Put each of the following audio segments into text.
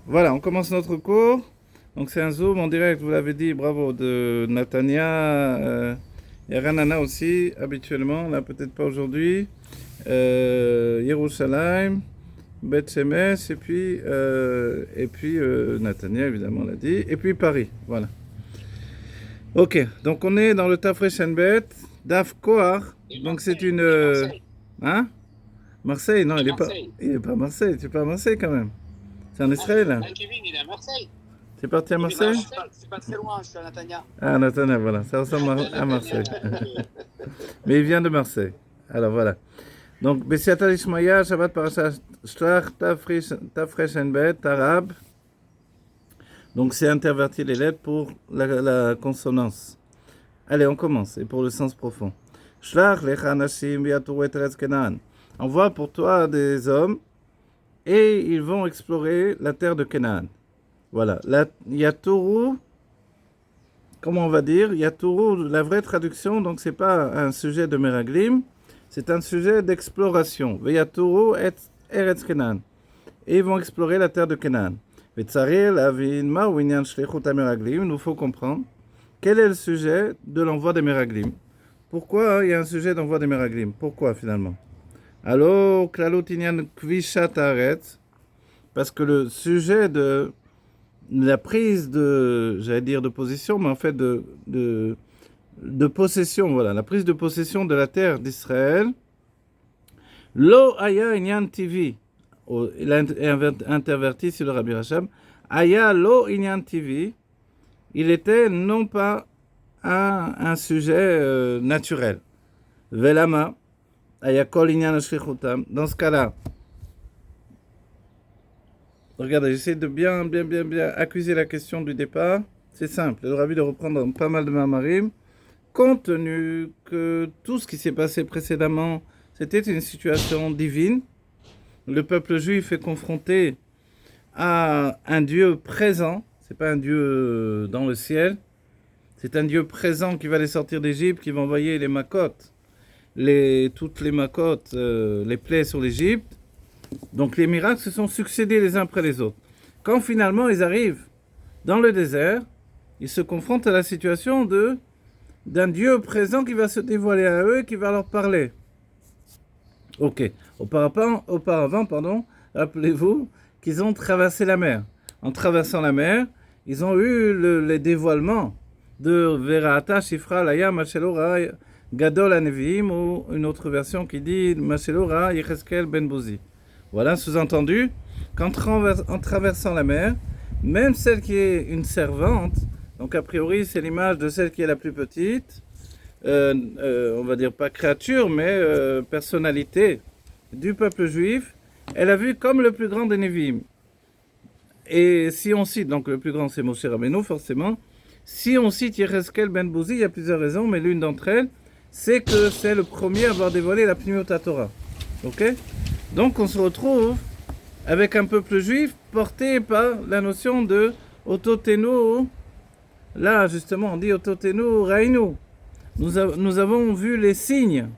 Voilà, on commence notre cours. Donc c'est un zoom en direct, vous l'avez dit, bravo, de Natania. Il y a Ranana aussi, habituellement, là peut-être pas aujourd'hui. Yerushalayim, Beth Shemesh, et puis Natania, évidemment, l'a dit. Et puis Paris, voilà. Ok, donc on est dans le Tafreshenbet, Daf Kohar. Donc c'est une... hein? Marseille, non, il est pas à Marseille, tu es pas à Marseille quand même. C'est en Israël, là. Kevin, il est à Marseille. C'est parti à Marseille? C'est pas très loin, je suis à Natania. Ah, Nathanaël, voilà, ça ressemble à Marseille. Mais il vient de Marseille. Alors voilà. Donc, Bessiata Ishmaïa, Shabbat Parashat Shlach, Tafresh Bet, Tarab. Donc, c'est intervertir les lettres pour la consonance. Allez, on commence. Et pour le sens profond. Shlach, Lecha Nashim, Viatour et Teretz Kenan. Envoie pour toi des hommes et ils vont explorer la terre de Canaan. Voilà. La Yatouru, comment on va dire, Yatouru, la vraie traduction, donc c'est pas un sujet de Meraglim, c'est un sujet d'exploration. Yatouru et Eretz Kenan. Et ils vont explorer la terre de Canaan. Vetzaril, Avin, Ma'winyan, Shlechut Meraglim, il nous faut comprendre quel est le sujet de l'envoi des Meraglim. Pourquoi il y a un sujet d'envoi des Meraglim? Pourquoi finalement? Alors, Klalut Inyan Kvishat Haaretz, parce que le sujet de la prise de, j'allais dire de position, mais en fait de possession, voilà, la prise de possession de la terre d'Israël, Lo Aya Inyan TV, il a interverti sur le Rabbi Rachab, Aya Lo Inyan TV, il était non pas un sujet naturel. Velama, Aya Kol Inyan Shlichutam, dans ce cas-là, regardez, j'essaie de bien accuser la question du départ. C'est simple, le Rabbi de reprendre pas mal de mamarim. Compte tenu que tout ce qui s'est passé précédemment, c'était une situation divine. Le peuple juif est confronté à un Dieu présent. C'est pas un Dieu dans le ciel. C'est un Dieu présent qui va les sortir d'Égypte, qui va envoyer les makotes, toutes les makotes, les plaies sur l'Égypte. Donc les miracles se sont succédés les uns après les autres. Quand finalement ils arrivent dans le désert, ils se confrontent à la situation d'un Dieu présent qui va se dévoiler à eux et qui va leur parler. Ok. Auparavant, rappelez-vous qu'ils ont traversé la mer. En traversant la mer, ils ont eu les dévoilements de Vera'ata Shifra Laya Machelora Gadol Anevim, ou une autre version qui dit Machelora Yecheskel Ben Bouzi. Voilà, sous-entendu, qu'en traversant la mer, même celle qui est une servante, donc a priori c'est l'image de celle qui est la plus petite, on va dire pas créature, mais personnalité du peuple juif, elle a vu comme le plus grand des Névim. Et si on cite, donc le plus grand c'est Moshe Rabbeinu forcément, si on cite Yecheskel Ben Bouzi, il y a plusieurs raisons, mais l'une d'entre elles, c'est que c'est le premier à avoir dévoilé la Pnimiut Torah. Ok? Donc on se retrouve avec un peuple juif porté par la notion de Ototenu. Là justement on dit Ototenu Rainu. Nous avons vu les signes.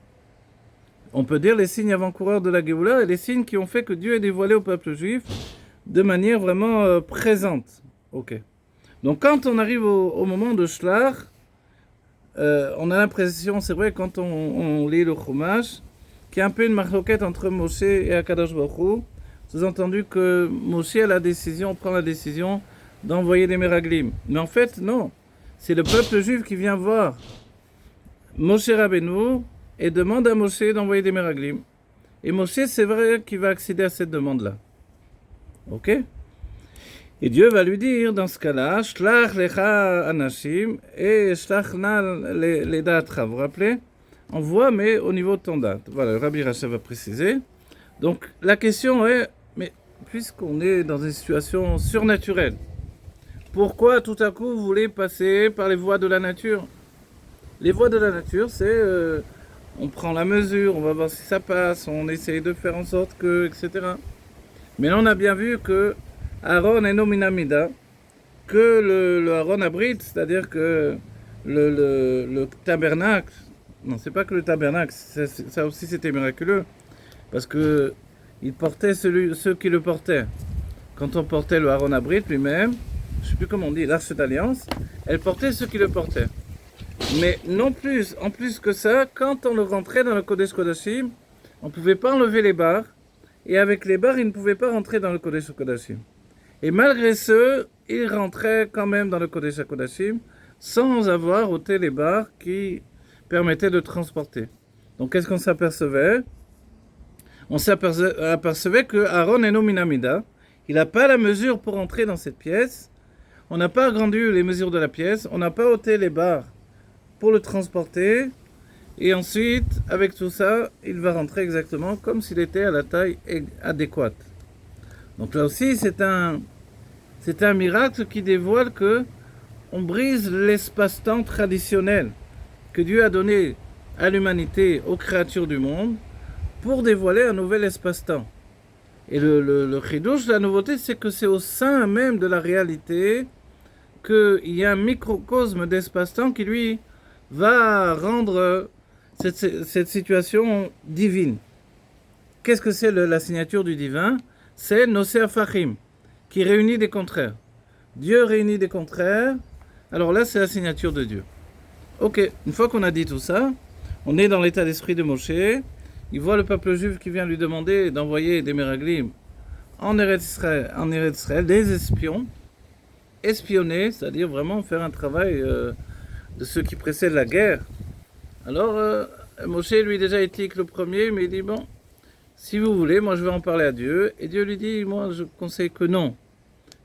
On peut dire les signes avant-coureurs de la Géoula et les signes qui ont fait que Dieu est dévoilé au peuple juif de manière vraiment présente. Ok. Donc quand on arrive au moment de Shlach, on a l'impression, c'est vrai quand on lit le Chumash, qu'il y a un peu une marloquette entre Moshe et Akadosh Baruch Hu, sous-entendu que Moshe prend la décision d'envoyer des Meraglim. Mais en fait, non. C'est le peuple juif qui vient voir Moshe Rabbeinu et demande à Moshe d'envoyer des Meraglim. Et Moshe, c'est vrai qu'il va accéder à cette demande-là. Ok? Et Dieu va lui dire, dans ce cas-là, Shlach lecha anashim et shlach na les datra. Vous vous rappelez? On voit, mais au niveau de ton date. Voilà, le Rabbi Rachel va préciser. Donc, la question est, mais puisqu'on est dans une situation surnaturelle, pourquoi tout à coup vous voulez passer par les voies de la nature? Les voies de la nature, c'est, on prend la mesure, on va voir si ça passe, on essaye de faire en sorte que, etc. Mais là, on a bien vu que Aaron est nominamida, que le Aaron abrite, c'est-à-dire que le tabernacle, non, c'est pas que le tabernacle, ça aussi c'était miraculeux, parce que il portait ceux qui le portaient. quand on portait le Aaron Abrit lui-même, je ne sais plus comment on dit, l'arche d'alliance, elle portait ceux qui le portaient. Mais non plus, en plus que ça, quand on le rentrait dans le Kodesh Kodashim, on ne pouvait pas enlever les barres, et avec les barres, il ne pouvait pas rentrer dans le Kodesh Kodashim. Et malgré ce, il rentrait quand même dans le Kodesh Kodashim, sans avoir ôté les barres qui permettaient de transporter. Donc qu'est-ce qu'on s'apercevait? On s'apercevait que Aaron est nominamida, il n'a pas la mesure pour entrer dans cette pièce, on n'a pas agrandi les mesures de la pièce, on n'a pas ôté les barres pour le transporter, et ensuite, avec tout ça, il va rentrer exactement comme s'il était à la taille adéquate. Donc là aussi, c'est un miracle qui dévoile que on brise l'espace-temps traditionnel que Dieu a donné à l'humanité, aux créatures du monde, pour dévoiler un nouvel espace-temps. Et le chidouche, la nouveauté, c'est que c'est au sein même de la réalité qu'il y a un microcosme d'espace-temps qui, lui, va rendre cette situation divine. Qu'est-ce que c'est la signature du divin? C'est Nosé Fahim, qui réunit des contraires. Dieu réunit des contraires, alors là, c'est la signature de Dieu. Ok, une fois qu'on a dit tout ça, on est dans l'état d'esprit de Moshe. Il voit le peuple juif qui vient lui demander d'envoyer des Meraglim en Eretz Israël, des espions, espionner, c'est-à-dire vraiment faire un travail de ceux qui précèdent la guerre. Alors, Moshe lui déjà éthique le premier, mais il dit, bon, si vous voulez, moi je vais en parler à Dieu. Et Dieu lui dit, moi je conseille que non.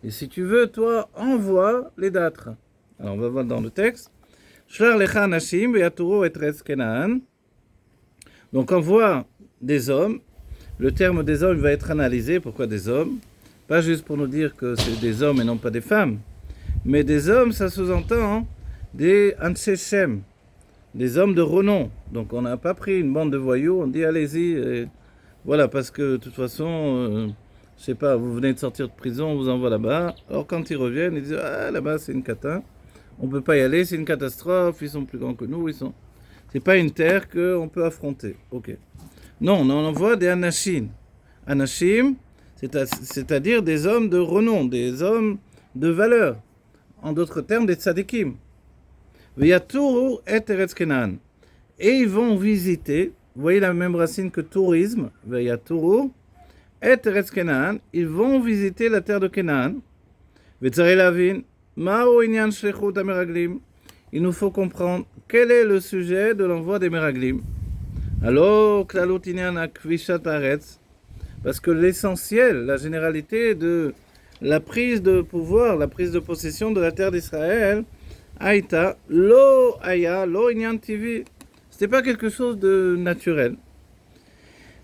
Et si tu veux, toi, envoie les d'âtres. Alors on va voir dans le texte. Shlar lecha anashim ve'yaturu et Eretz Kenaan. Donc envoie des hommes. Le terme des hommes va être analysé. Pourquoi des hommes? Pas juste pour nous dire que c'est des hommes et non pas des femmes. Mais des hommes, ça sous-entend des Anshe Shem, des hommes de renom. Donc on n'a pas pris une bande de voyous, on dit allez-y. Et voilà, parce que de toute façon, je sais pas, vous venez de sortir de prison, on vous envoie là-bas. Alors quand ils reviennent, ils disent ah là-bas c'est une cata, on peut pas y aller, c'est une catastrophe, ils sont plus grands que nous, c'est pas une terre qu'on peut affronter. Ok. Non, on envoie des anashim. Anashim, c'est-à-dire des hommes de renom, des hommes de valeur. En d'autres termes, des tzadikim. V'yaturu et Eretz Kenaan. Et ils vont visiter, vous voyez la même racine que tourisme, v'yaturu et Eretz Kenaan, ils vont visiter la terre de Kenaan. V'tzarei lavin, ma'u inyan shlichut hameraglim. Il nous faut comprendre quel est le sujet de l'envoi des meraglim. Alors, klalut inyan akvishat haaretz, parce que l'essentiel, la généralité de la prise de pouvoir, la prise de possession de la terre d'Israël, Aïta, lo aya, lo inyan tivi. C'était pas quelque chose de naturel.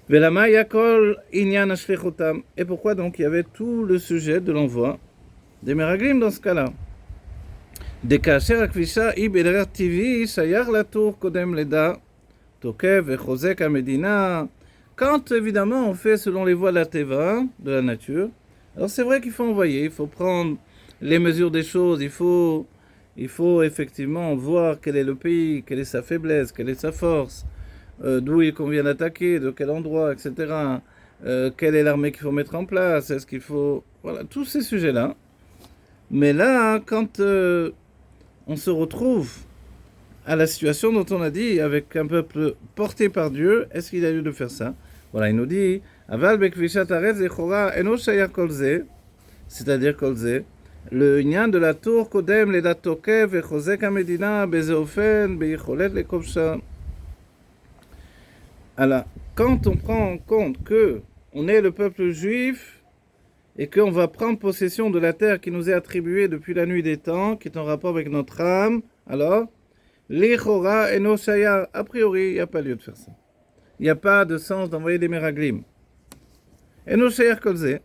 Velama yakol inyan ashlechotam. Et pourquoi donc il y avait tout le sujet de l'envoi des meraglim dans ce cas-là? Dekasher akvisha i bederer tivi shayar la tour kodem leda tokev et chozek amedina. Quand évidemment on fait selon les voies de la teva, de la nature, alors c'est vrai qu'il faut envoyer, il faut prendre les mesures des choses, il faut effectivement voir quel est le pays, quelle est sa faiblesse, quelle est sa force, d'où il convient d'attaquer, de quel endroit, etc. Quelle est l'armée qu'il faut mettre en place, est-ce qu'il faut... Voilà, tous ces sujets-là. Mais là, quand on se retrouve à la situation dont on a dit, avec un peuple porté par Dieu, est-ce qu'il a lieu de faire ça? Voilà, il nous dit, Aval bekvishat haaretz zechora eno shayach kol ze, c'est-à-dire kol ze, le inyan de la tour kodem ledat tokev et chozek hamedina beze ofen beyicholet lekobsha. Alors, quand on prend en compte que on est le peuple juif et qu'on va prendre possession de la terre qui nous est attribuée depuis la nuit des temps, qui est en rapport avec notre âme, alors, l'echora eno shayach, a priori, il n'y a pas lieu de faire ça. Il n'y a pas de sens d'envoyer des meraglim. Eno shayach kol ze.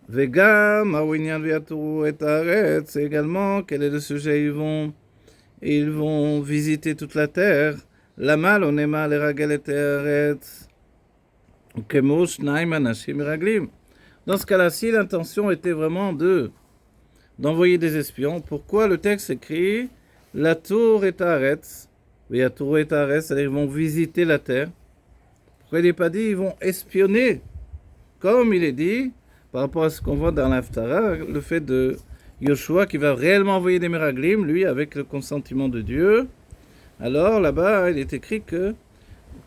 Vegam, Awinyan Viaturu et Haaretz, c'est également, quel est le sujet? Ils vont visiter toute la terre. Lama lo nema leragel et Haaretz. Kemo shnaim anashim meraglim. Dans ce cas-là, si l'intention était vraiment d'envoyer des espions, pourquoi le texte écrit la tour et Haaretz? Viaturu et Haaretz, c'est-à-dire ils vont visiter la terre. Pourquoi il n'est pas dit ils vont espionner? Comme il est dit, par rapport à ce qu'on voit dans l'Haftara, le fait de Yoshua qui va réellement envoyer des miraglim, lui, avec le consentement de Dieu. Alors là-bas, il est écrit que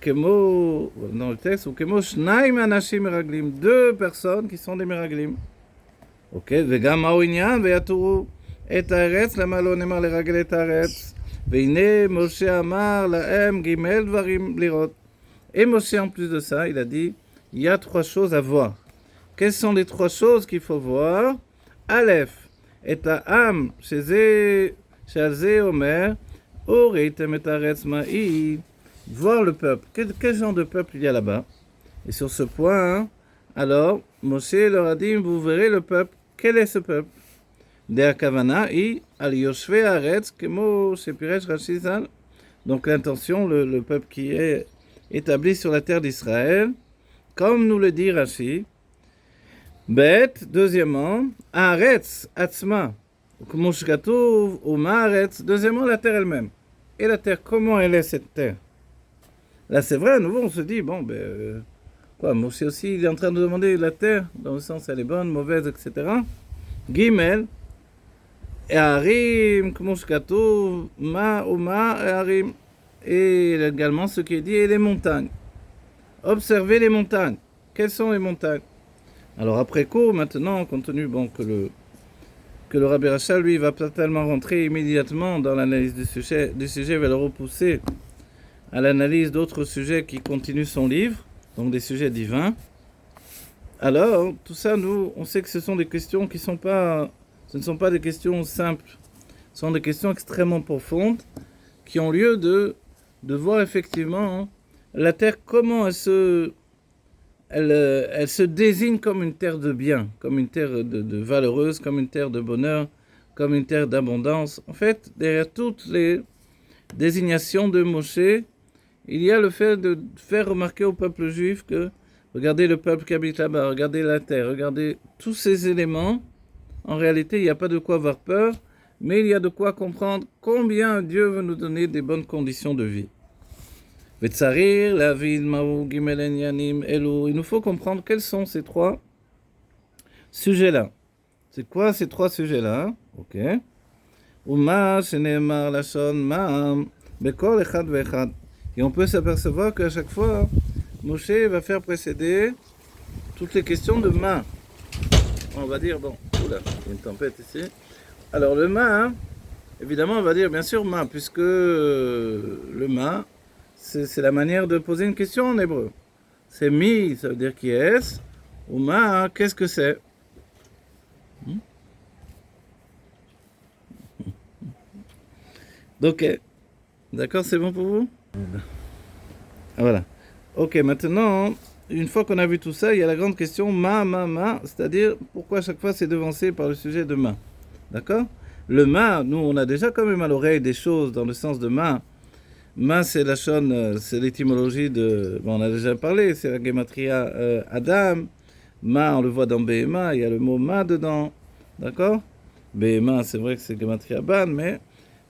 Kemo, dans le texte, ou Kemo Shnaim Anashim Miraglim, 2 personnes qui sont des miraglim. Ok, Vegam Maoinyan, Veyaturu, et Aretz, lama lo nemar leragel et Aretz, Veine Moshe Amar, Laem, Gimel, Dvarim, Lirot. Et Moshe, en plus de ça, il a dit, il y a 3 choses à voir. Quelles sont les 3 choses qu'il faut voir? Aleph, et Am, chez Omer, Oreitem et Aretz Ma'i. Voir le peuple. Quel genre de peuple il y a là-bas? Et sur ce point, alors, Moshe leur a dit, vous verrez le peuple. Quel est ce peuple? De Kavana i al Yoshve Aretz kemo shepiresh Rashi Zal. Donc l'intention, le peuple qui est établi sur la terre d'Israël, comme nous le dit Rashi. Bet, deuxièmement, Aretz Atzma, kemo shkatuv uma Aretz. Deuxièmement, la terre elle-même. Et la terre, comment elle est cette terre? Là, c'est vrai, à nouveau, on se dit, bon, quoi, Moshe aussi, il est en train de demander la terre, dans le sens, elle est bonne, mauvaise, etc. Gimel, Harim, Kmoshkatou, Uma, Harim. Et également, ce qui est dit, et les montagnes. Observez les montagnes. Quelles sont les montagnes? Alors, après coup, maintenant, compte tenu, que le Rabbi Rachel, lui, va pas tellement rentrer immédiatement dans l'analyse du sujet, va le repousser à l'analyse d'autres sujets qui continuent son livre, donc des sujets divins. Alors, tout ça, nous, on sait que ce sont des questions ce ne sont pas des questions simples, ce sont des questions extrêmement profondes, qui ont lieu de voir effectivement la terre, comment elle se désigne comme une terre de bien, comme une terre de valeureuse, comme une terre de bonheur, comme une terre d'abondance. En fait, derrière toutes les désignations de Moshe, il y a le fait de faire remarquer au peuple juif que, regardez le peuple qui habite là-bas, regardez la terre, regardez tous ces éléments. En réalité, il n'y a pas de quoi avoir peur, mais il y a de quoi comprendre combien Dieu veut nous donner des bonnes conditions de vie. Il nous faut comprendre quels sont ces 3 sujets-là. C'est quoi ces 3 sujets-là? Ok. Et on peut s'apercevoir qu'à chaque fois, Moshe va faire précéder toutes les questions de main. On va dire, bon, oula, il y a une tempête ici. Alors le main, évidemment, on va dire bien sûr main, puisque le main, c'est la manière de poser une question en hébreu. C'est mi, ça veut dire qui est-ce? Ou main, qu'est-ce que c'est? Donc, d'accord, c'est bon pour vous? Ah, voilà. Ok, maintenant, une fois qu'on a vu tout ça, il y a la grande question ma, c'est-à-dire pourquoi à chaque fois c'est devancé par le sujet de ma. D'accord? Le ma, nous on a déjà quand même à l'oreille des choses dans le sens de ma. Ma, c'est la shon, c'est l'étymologie de. Bon, on a déjà parlé, c'est la gematria Adam. Ma, on le voit dans Behema, il y a le mot ma dedans. D'accord? Behema, c'est vrai que c'est gematria Ban, mais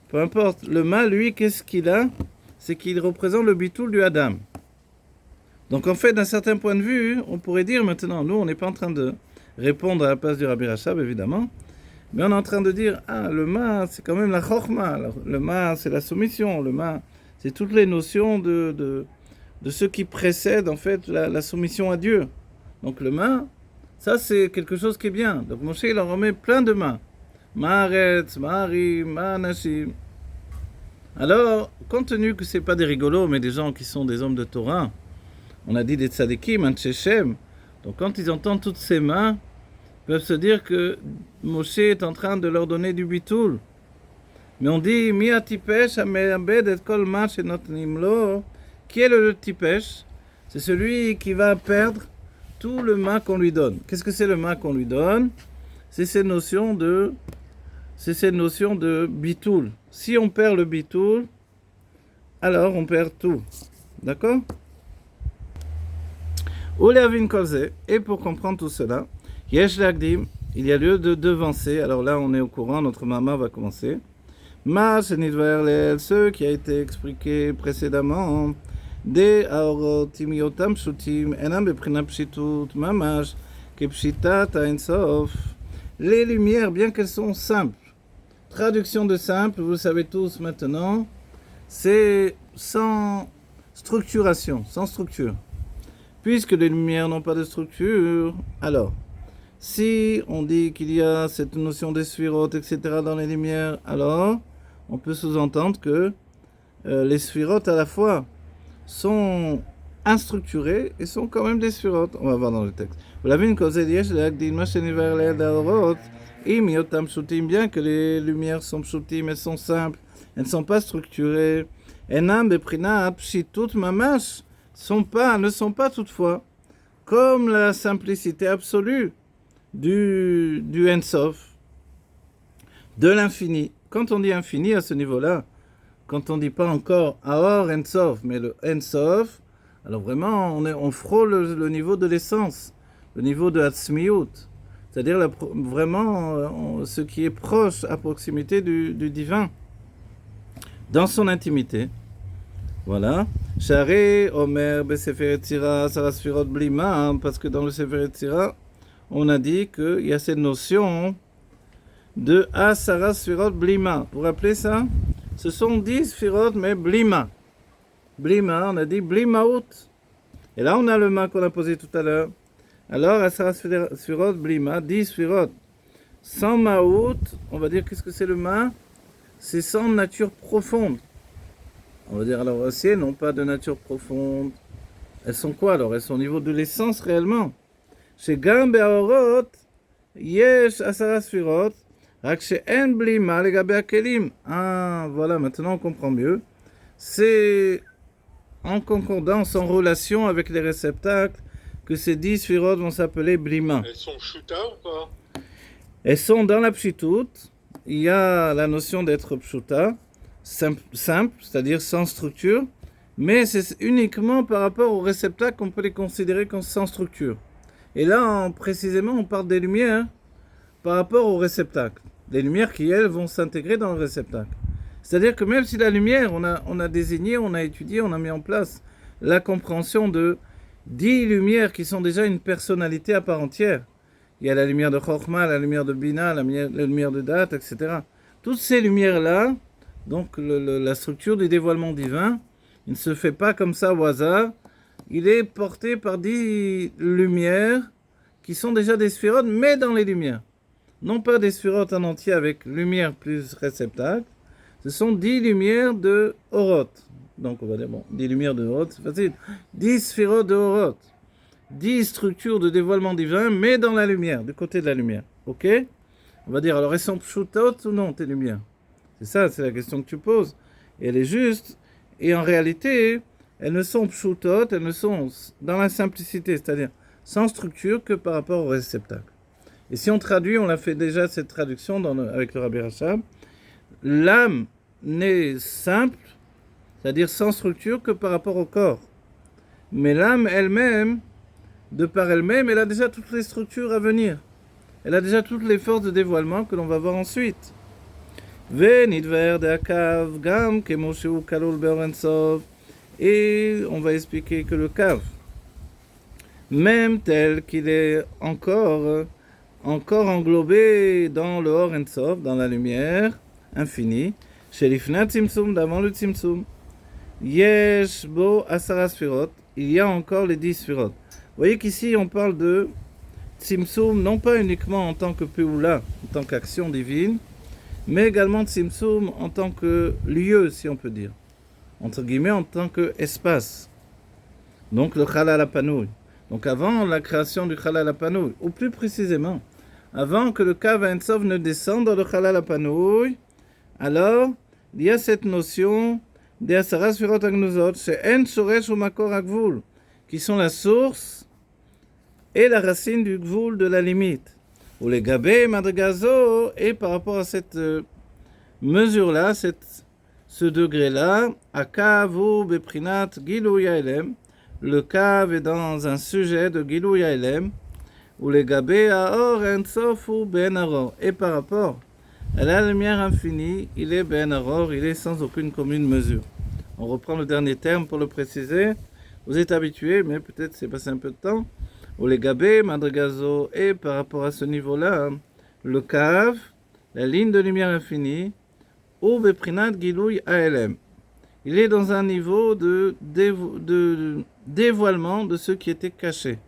peu importe. Le ma, lui, qu'est-ce qu'il a? C'est qu'il représente le bitoul du Adam. Donc en fait, d'un certain point de vue, on pourrait dire maintenant, nous, on n'est pas en train de répondre à la place du Rabbi Rachab, évidemment, mais on est en train de dire, le ma, c'est quand même la chorma, le ma, c'est la soumission, le ma, c'est toutes les notions de ce qui précède, en fait, la soumission à Dieu. Donc le ma, ça, c'est quelque chose qui est bien. Donc Moshe, il en remet plein de ma. Ma'aretz, ma'arim, ma'anashim. Alors, compte tenu que ce n'est pas des rigolos, mais des gens qui sont des hommes de Torah, on a dit des tzadikim, un tchéchem. Donc quand ils entendent toutes ces mains, ils peuvent se dire que Moshe est en train de leur donner du bitoul. Mais on dit, mi atipesh ameabed et kol ma shenotnim lo. Qui est le tipesh? C'est celui qui va perdre tout le ma qu'on lui donne. Qu'est-ce que c'est le ma qu'on lui donne? C'est cette notion de bitoul. Si on perd le bitoul, alors on perd tout. D'accord? Et pour comprendre tout cela, Yesh Lagdim, il y a lieu de devancer. Alors là, on est au courant, notre maman va commencer. Ma ce qui a été expliqué précédemment, des aorot timiotam shutim enam beprinam pshitut mamash Kepshitat Ein Sof. Les lumières, bien qu'elles sont simples, traduction de simple, vous le savez tous maintenant, c'est sans structuration, sans structure. Puisque les lumières n'ont pas de structure, alors, si on dit qu'il y a cette notion des sphirotes, etc. dans les lumières, alors on peut sous-entendre que les sphirotes à la fois sont instructurées et sont quand même des sphirotes. On va voir dans le texte. Vous l'avez une cause bien que les lumières sont pshutim, elles sont simples, elles ne sont pas structurées. Enam beprinat pshitut mamash ne sont pas toutefois comme la simplicité absolue du Ensof, de l'infini. Quand on dit infini à ce niveau-là, quand on ne dit pas encore Aor Ensof, mais le Ensof, alors vraiment on frôle le niveau de l'essence, le niveau de Hatzmiut, c'est-à-dire vraiment ce qui est proche, à proximité du divin, dans son intimité. Voilà. Share Omer Besefer Yetzira Asara Sfirot Blima, parce que dans le Sefer Yetzira, on a dit qu'il y a cette notion de Asara Sfirot Blima. Vous vous rappelez ça? Ce sont 10 Sfirot, mais Blima. Blima, on a dit Blimaout. Et là, on a le ma qu'on a posé tout à l'heure. Alors, Asara Sfirot Blima, 10 Sfirot. Sans Maout, on va dire qu'est-ce que c'est le ma? C'est sans nature profonde. On va dire, alors aussi, elles n'ont pas de nature profonde. Elles sont quoi alors? Elles sont au niveau de l'essence réellement. Chez Gam Be'aorot, Yesh Asara Sfirot, Rak she'en blima legabe hakelim. Ah, voilà, maintenant on comprend mieux. C'est en concordance, en relation avec les réceptacles, que ces 10 Sfirot vont s'appeler blima. Elles sont pshuta ou pas? Elles sont dans la pshitut. Il y a la notion d'être pshuta. Simple, c'est-à-dire sans structure, mais c'est uniquement par rapport aux réceptacles qu'on peut les considérer comme sans structure. Et là, précisément, on parle des lumières par rapport aux réceptacles. Les lumières qui, elles, vont s'intégrer dans le réceptacle. C'est-à-dire que même si la lumière, on a désigné, on a étudié, on a mis en place la compréhension de 10 lumières qui sont déjà une personnalité à part entière. Il y a la lumière de Chokhmah, la lumière de Bina, la lumière de Dat, etc. Toutes ces lumières-là, donc la structure du dévoilement divin, il ne se fait pas comme ça au hasard. Il est porté par 10 lumières qui sont déjà des sphirotes, mais dans les lumières. Non pas des sphirotes en entier avec lumière plus réceptacle. Ce sont 10 lumières de Oroth. Donc on va dire, 10 lumières de Oroth, c'est facile. 10 sphirotes de Oroth. 10 structures de dévoilement divin, mais dans la lumière, du côté de la lumière. Ok? On va dire, alors elles sont pshutot ou non, tes lumières? C'est ça, c'est la question que tu poses. Et elle est juste. Et en réalité, elles ne sont pshutot, elles ne sont dans la simplicité, c'est-à-dire sans structure que par rapport au réceptacle. Et si on traduit, on l'a fait déjà cette traduction avec le Rabbi Rachab, l'âme n'est simple, c'est-à-dire sans structure que par rapport au corps. Mais l'âme elle-même, de par elle-même, elle a déjà toutes les structures à venir. Elle a déjà toutes les forces de dévoilement que l'on va voir ensuite. ונדבר דהקו גם כמו שהוא כלול באור אינסוף. Et on va expliquer que le cave, même tel qu'il est encore englobé dans le Or Ensof, dans la lumière infinie, chez l'Ifnat Tzimtzum, d'avant le Tzimtzum, Yesh Bo Asara Sfirot, il y a encore les 10 Sfirot. Vous voyez qu'ici on parle de Tzimtzum, non pas uniquement en tant que Peoula, en tant qu'action divine, mais également Tzimtzum en tant que lieu, si on peut dire. Entre guillemets, en tant qu'espace. Donc le Chalal HaPanouy. Donc avant la création du Chalal HaPanouy, ou plus précisément, avant que le Kav Ein-Sof ne descende dans le Chalal HaPanouy, alors il y a cette notion des Asara Sfirot HaGnuzot, she'en shoresh u'makor ha'gvul, qui sont la source et la racine du gvul, de la limite. Ou les gabé madrigazo, et par rapport à cette mesure-là, ce degré-là, akavu beprinat gilou yaelem, le kav est dans un sujet de gilou yaelem, ou les gabé aor ensof ou ben aror, et par rapport à la lumière infinie, il est ben aror, il est sans aucune commune mesure. On reprend le dernier terme pour le préciser. Vous êtes habitués, mais peut-être c'est passé un peu de temps. ou les gabé, madrigazo, et par rapport à ce niveau-là, le cave, la ligne de lumière infinie, ou beprinat gilouy ALM. Il est dans un niveau de dévoilement de ce qui était caché.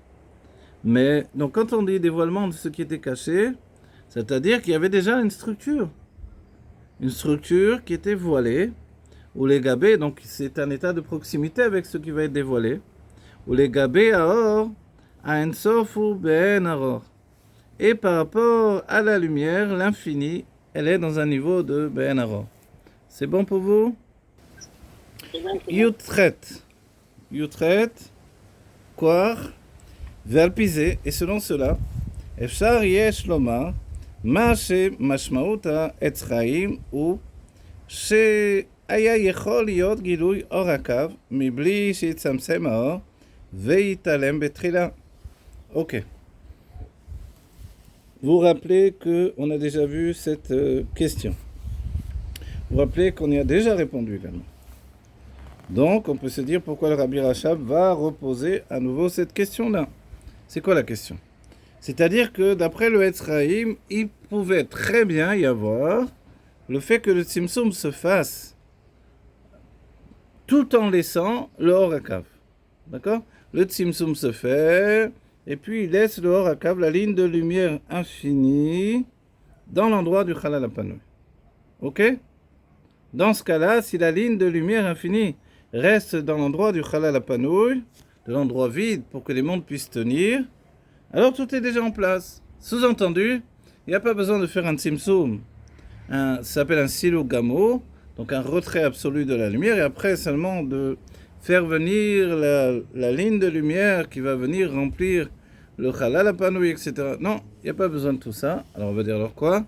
Mais, donc quand on dit dévoilement de ce qui était caché, c'est-à-dire qu'il y avait déjà une structure qui était voilée, ou les gabé, donc c'est un état de proximité avec ce qui va être dévoilé, ou les gabé aor, à ensof ou ben aror. Et par rapport à la lumière, l'infini, elle est dans un niveau de ben aror. C'est bon pour vous? Yutret, Kwar, Valpisé, et selon cela, Efshar yesh lomar, ma she mashmauta etzraim ou שהיה יכול להיות גילוי אור הקו מבלי שיצמצם האור ויתעלם בתחילה. Ok. Vous rappelez qu'on a déjà vu cette question. Vous rappelez qu'on y a déjà répondu également. Donc, on peut se dire pourquoi le Rabbi Rachab va reposer à nouveau cette question-là. C'est quoi la question? C'est-à-dire que d'après le Etzraïm, il pouvait très bien y avoir le fait que le Tzimtzum se fasse tout en laissant le Or HaKav. D'accord? Le Tzimtzum se fait, et puis il laisse le Or HaKav, la ligne de lumière infinie, dans l'endroit du Chalal HaPanui. Ok? Dans ce cas-là, si la ligne de lumière infinie reste dans l'endroit du Chalal HaPanui, de l'endroit vide pour que les mondes puissent tenir, alors tout est déjà en place. Sous-entendu, il n'y a pas besoin de faire un Tzimtzum. Ça s'appelle un silo gamo, donc un retrait absolu de la lumière, et après seulement de faire venir la ligne de lumière qui va venir remplir le Chalal HaPanui, etc. Non, il n'y a pas besoin de tout ça. Alors on va dire alors quoi?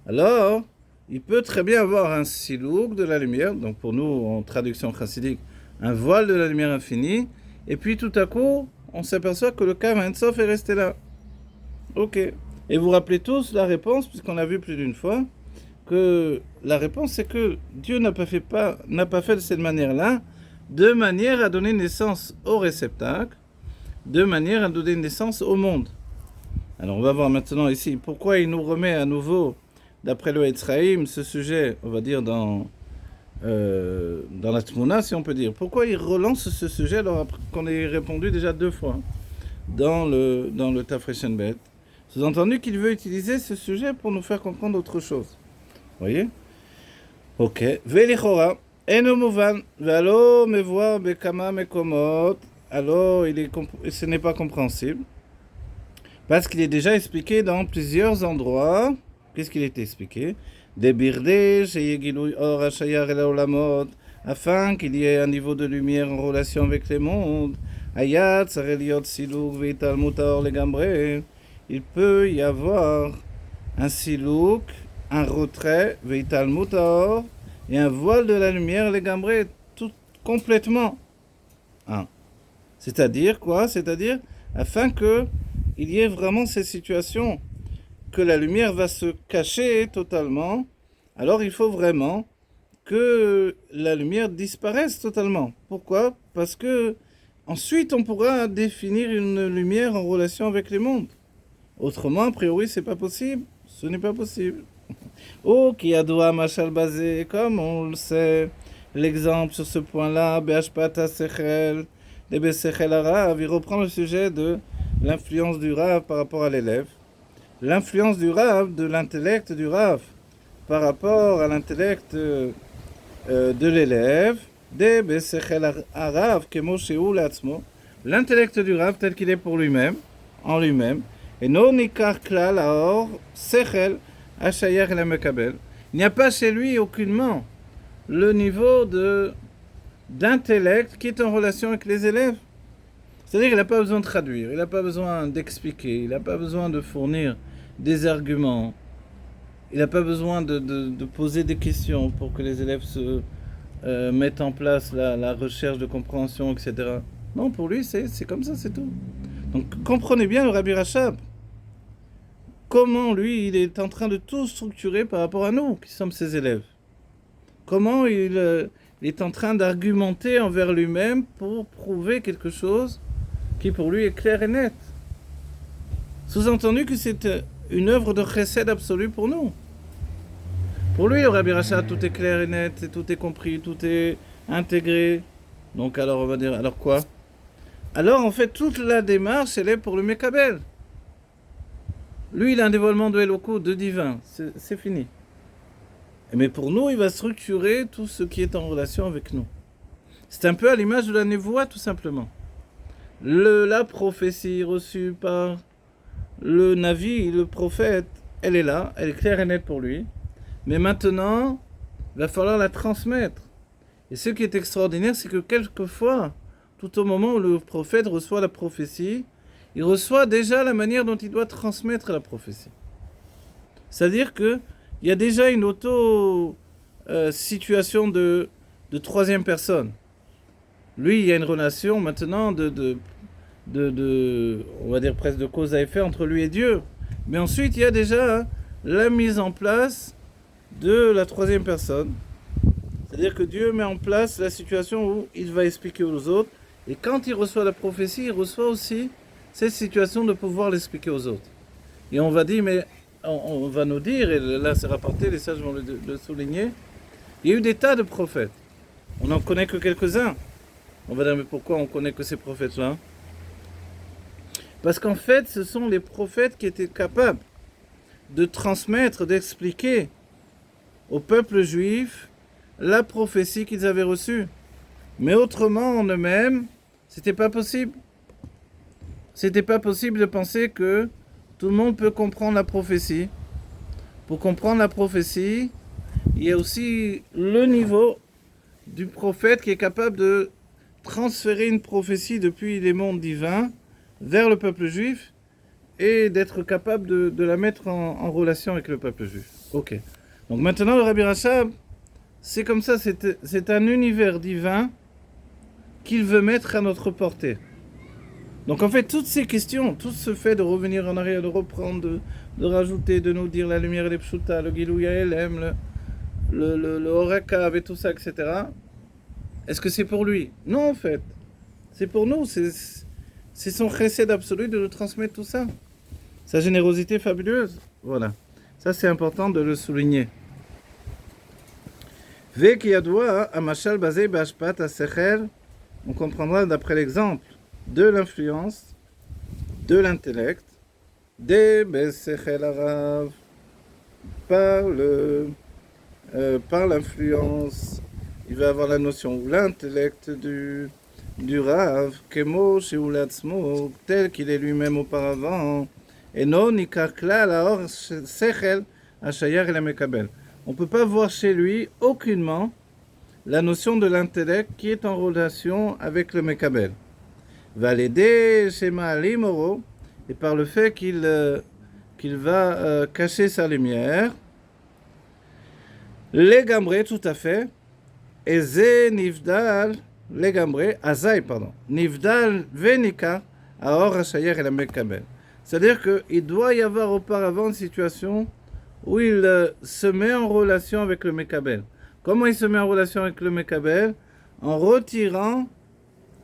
Alors, il peut très bien avoir un silouk de la lumière, donc pour nous en traduction chassidique, un voile de la lumière infinie, et puis tout à coup, on s'aperçoit que le Kav Ein Sof est resté là. Ok. Et vous rappelez tous la réponse, puisqu'on a vu plus d'une fois, que la réponse c'est que Dieu n'a pas fait de cette manière-là, de manière à donner naissance au réceptacle, de manière à donner naissance au monde. Alors on va voir maintenant ici pourquoi il nous remet à nouveau, d'après le Etzraïm, ce sujet, on va dire dans la Tmouna, si on peut dire. Pourquoi il relance ce sujet alors qu'on ait répondu déjà 2 fois dans le Tafreshen Bet? Sous-entendu qu'il veut utiliser ce sujet pour nous faire comprendre autre chose. Voyez? Ok. Velichora, eno movan, valo mevoir bekama mekomot. Alors, ce n'est pas compréhensible. Parce qu'il est déjà expliqué dans plusieurs endroits. Qu'est-ce qu'il est expliqué? Des birdé, sheyegilui or hashayar el haolamot, afin qu'il y ait un niveau de lumière en relation avec les mondes. Ayat, sareliot siluk, veitalmut or legambre. Il peut y avoir un siluk, un retrait, veitalmut or, et un voile de la lumière, legambre, tout complètement. Hein. C'est-à-dire quoi? C'est-à-dire afin que il y ait vraiment ces situations que la lumière va se cacher totalement, alors il faut vraiment que la lumière disparaisse totalement. Pourquoi? Parce que ensuite on pourra définir une lumière en relation avec les mondes. Autrement, a priori, c'est pas possible. Ce n'est pas possible. Oh, qui a doua machal basé, comme on le sait, l'exemple sur ce point-là, Be'ashpata Sechel, Debe Sechel Arav, il reprend le sujet de l'influence du Rav par rapport à l'élève. L'influence du Rav, de l'intellect du Rav, par rapport à l'intellect de l'élève, Debe Sechel Arav, Kemo Shehu Latzmo, l'intellect du Rav tel qu'il est pour lui-même, en lui-même, et non nikar klal aor sechel hashayach la mekabel. Il n'y a pas chez lui aucunement le niveau d'intellect qui est en relation avec les élèves. C'est-à-dire qu'il n'a pas besoin de traduire, il n'a pas besoin d'expliquer, il n'a pas besoin de fournir des arguments, il n'a pas besoin de poser des questions pour que les élèves se mettent en place la recherche de compréhension, etc. Non, pour lui, c'est comme ça, c'est tout. Donc comprenez bien le Rabbi Rachab. Comment lui, il est en train de tout structurer par rapport à nous, qui sommes ses élèves. Comment il est en train d'argumenter envers lui-même pour prouver quelque chose qui pour lui est clair et net. Sous-entendu que c'est une œuvre de chesed absolu pour nous. Pour lui, le Rabbi Rachad, tout est clair et net, tout est compris, tout est intégré. Donc alors on va dire, alors quoi? Alors en fait, toute la démarche, elle est pour le Mekabel. Lui, il a un dévoilement de Eloko, de divin. C'est fini. Mais pour nous, il va structurer tout ce qui est en relation avec nous. C'est un peu à l'image de la névoie, tout simplement. La prophétie reçue par le Navi, le prophète, elle est là, elle est claire et nette pour lui. Mais maintenant, il va falloir la transmettre. Et ce qui est extraordinaire, c'est que quelquefois, tout au moment où le prophète reçoit la prophétie, il reçoit déjà la manière dont il doit transmettre la prophétie. C'est-à-dire qu'il y a déjà une situation de troisième personne. Lui, il y a une relation maintenant on va dire presque de cause à effet entre lui et Dieu. Mais ensuite, il y a déjà la mise en place de la troisième personne. C'est-à-dire que Dieu met en place la situation où il va expliquer aux autres. Et quand il reçoit la prophétie, il reçoit aussi cette situation de pouvoir l'expliquer aux autres. Et on va dire, mais on va nous dire, et là c'est rapporté, les sages vont le souligner, il y a eu des tas de prophètes. On n'en connaît que quelques-uns. On va dire, mais pourquoi on connaît que ces prophètes-là? Parce qu'en fait, ce sont les prophètes qui étaient capables de transmettre, d'expliquer au peuple juif la prophétie qu'ils avaient reçue. Mais autrement, en eux-mêmes, c'était pas possible. C'était pas possible de penser que tout le monde peut comprendre la prophétie. Pour comprendre la prophétie, il y a aussi le niveau du prophète qui est capable de transférer une prophétie depuis les mondes divins vers le peuple juif et d'être capable de la mettre en relation avec le peuple juif. Ok. Donc maintenant, le Rabbi Rachab, c'est comme ça, c'est un univers divin qu'il veut mettre à notre portée. Donc en fait, toutes ces questions, tout ce fait de revenir en arrière, de reprendre, de rajouter, de nous dire la lumière et les pshuta, le Gilouya Elem, le Horakav et tout ça, etc. Est-ce que c'est pour lui? Non, en fait. C'est pour nous. C'est son chesed absolu de nous transmettre tout ça. Sa générosité fabuleuse. Voilà. Ça, c'est important de le souligner. On comprendra d'après l'exemple de l'influence, de l'intellect, des Besechel Arav, par l'influence, il va avoir la notion ou l'intellect du Rav, Kemo Sheulatzmo, tel qu'il est lui-même auparavant, et non Nikakla Laor Sechel Ashayar et la Mekabel. On ne peut pas voir chez lui aucunement la notion de l'intellect qui est en relation avec le Mekabel. Va l'aider Shema Limoro, et par le fait qu'il va cacher sa lumière, les gambrés, tout à fait, et Zé Nivdal, les gambrés, Azaï, pardon, Nivdal Venika, Aor Hashayer et la Mekabel. C'est-à-dire qu'il doit y avoir auparavant une situation où il se met en relation avec le Mekabel. Comment il se met en relation avec le Mekabel? En retirant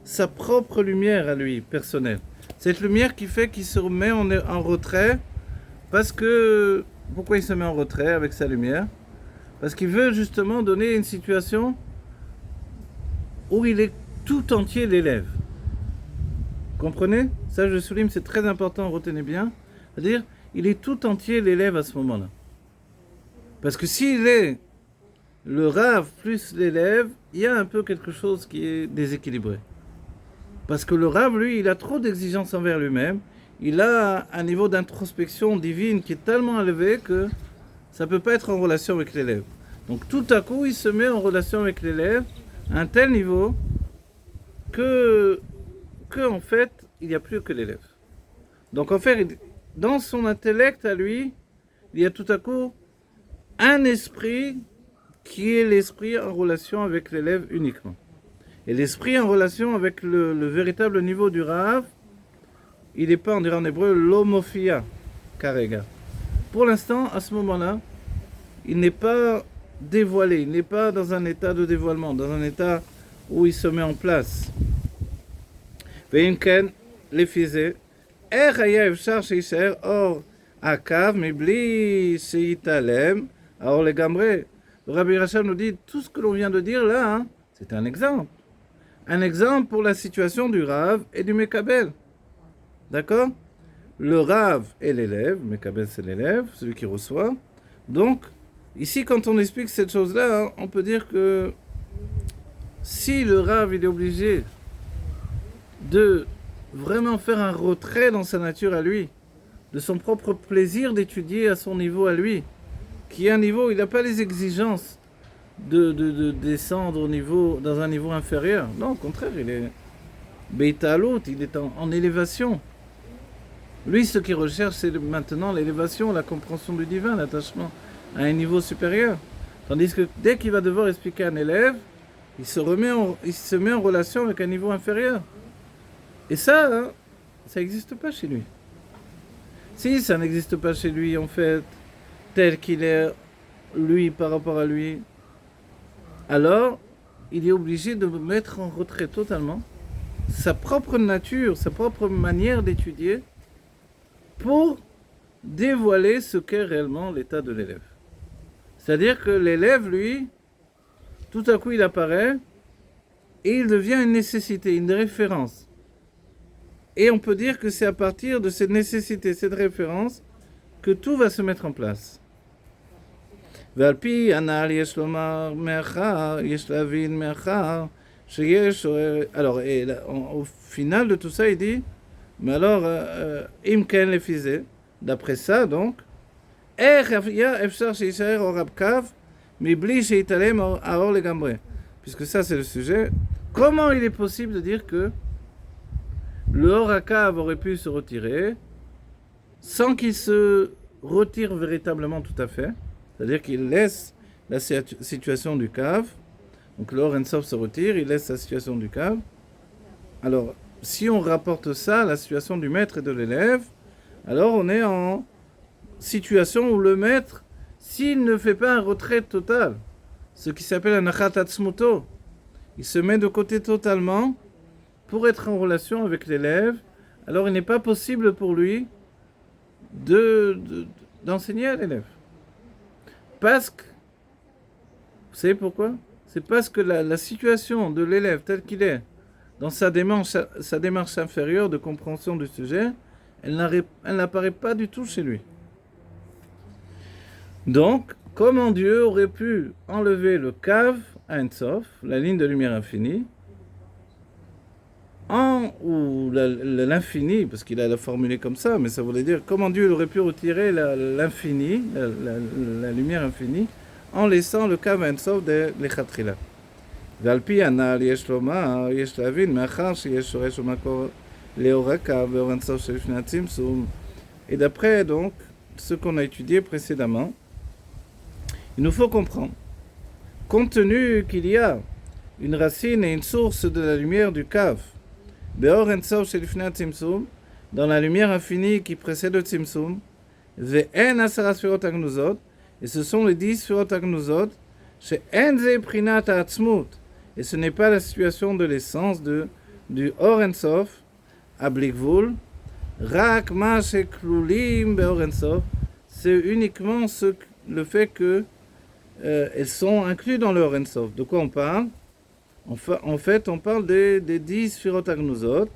sa propre lumière à lui, personnelle. Cette lumière qui fait qu'il se met en retrait, parce que... Pourquoi il se met en retrait avec sa lumière? Parce qu'il veut justement donner une situation où il est tout entier l'élève. Comprenez? Ça, je souligne, c'est très important, retenez bien. C'est-à-dire, il est tout entier l'élève à ce moment-là. Parce que s'il est le Rav plus l'élève, il y a un peu quelque chose qui est déséquilibré. Parce que le Rav, lui, il a trop d'exigences envers lui-même. Il a un niveau d'introspection divine qui est tellement élevé que ça ne peut pas être en relation avec l'élève. Donc tout à coup, il se met en relation avec l'élève à un tel niveau que en fait, il n'y a plus que l'élève. Donc en fait, dans son intellect à lui, il y a tout à coup un esprit qui est l'esprit en relation avec l'élève uniquement. Et l'esprit en relation avec le véritable niveau du Rav, il n'est pas, on dirait en hébreu, l'homophia, karega. Pour l'instant, à ce moment-là, il n'est pas dévoilé, il n'est pas dans un état de dévoilement, dans un état où il se met en place. Veimken, les fisés, איך היה אפשר שיישאר אור הקו מבלי שיתעלם האור לגמרי? Le Rabbi Rachab nous dit, tout ce que l'on vient de dire là, hein, c'est un exemple. Un exemple pour la situation du Rav et du Mekabel. D'accord? Le Rav est l'élève, Mekabel c'est l'élève, celui qui reçoit. Donc, ici quand on explique cette chose-là, hein, on peut dire que si le Rav il est obligé de vraiment faire un retrait dans sa nature à lui, de son propre plaisir d'étudier à son niveau à lui, qui est un niveau, il n'a pas les exigences de descendre dans un niveau inférieur. Non, au contraire, il est Beitalout, il est en élévation. Lui, ce qu'il recherche, c'est maintenant l'élévation, la compréhension du divin, l'attachement à un niveau supérieur. Tandis que dès qu'il va devoir expliquer à un élève, il se met en relation avec un niveau inférieur. Et ça, hein, ça n'existe pas chez lui. Si ça n'existe pas chez lui, en fait, tel qu'il est, lui par rapport à lui, alors il est obligé de mettre en retrait totalement sa propre nature, sa propre manière d'étudier pour dévoiler ce qu'est réellement l'état de l'élève. C'est-à-dire que l'élève, lui, tout à coup il apparaît et il devient une nécessité, une référence. Et on peut dire que c'est à partir de cette nécessité, cette référence, que tout va se mettre en place. ועל פי הנ"ל יש לומר מאחר, יש להבין מאחר, שיש... Alors, au final de tout ça, il dit, mais alors, אם כן לפי זה, d'après ça, donc, איך היה אפשר שישאר אור הקו מבלי שיתעלם האור לגמרי? Puisque ça, c'est le sujet. Comment il est possible de dire que le Or HaKav aurait pu se retirer sans qu'il se retire véritablement tout à fait? C'est-à-dire qu'il laisse la situation du cave. Donc le Or Ensof se retire, il laisse la situation du cave. Alors, si on rapporte ça à la situation du maître et de l'élève, alors on est en situation où le maître, s'il ne fait pas un retrait total, ce qui s'appelle un achat atzmuto, il se met de côté totalement pour être en relation avec l'élève, alors il n'est pas possible pour lui d'enseigner à l'élève. Parce que, vous savez pourquoi? C'est parce que la situation de l'élève tel qu'il est, dans sa démarche inférieure de compréhension du sujet, elle n'apparaît pas du tout chez lui. Donc, comment Dieu aurait pu enlever le Kav à Ensof, la ligne de lumière infinie, ou l'infini, parce qu'il a formulé comme ça, mais ça voulait dire comment Dieu aurait pu retirer l'infini, la lumière infinie, en laissant le Kav Ensof de l'Echatrila. ועל פי הנ"ל יש לומר, יש להבין, מאחר שיש שורש ומקור לאור הקו ואור אינסוף שלפני הצמצום. Et d'après donc ce qu'on a étudié précédemment, il nous faut comprendre, compte tenu qu'il y a une racine et une source de la lumière du Kav, באור אינסוף שלפני הצמצום, dans la lumière infinie qui précède le Tzimtzum, ואין 10 ספירות הגנוזות, et ce sont les 10 ספירות הגנוזות, שאין זה בחינת העצמות, et ce n'est pas la situation de l'essence du Or Ensof, à Blikvul, Rak ma sheklulim be'Or Ensof, c'est uniquement le fait que elles sont incluses dans le Or Ensof. De quoi on parle? En fait, on parle des 10 Sphirot Agnuzot.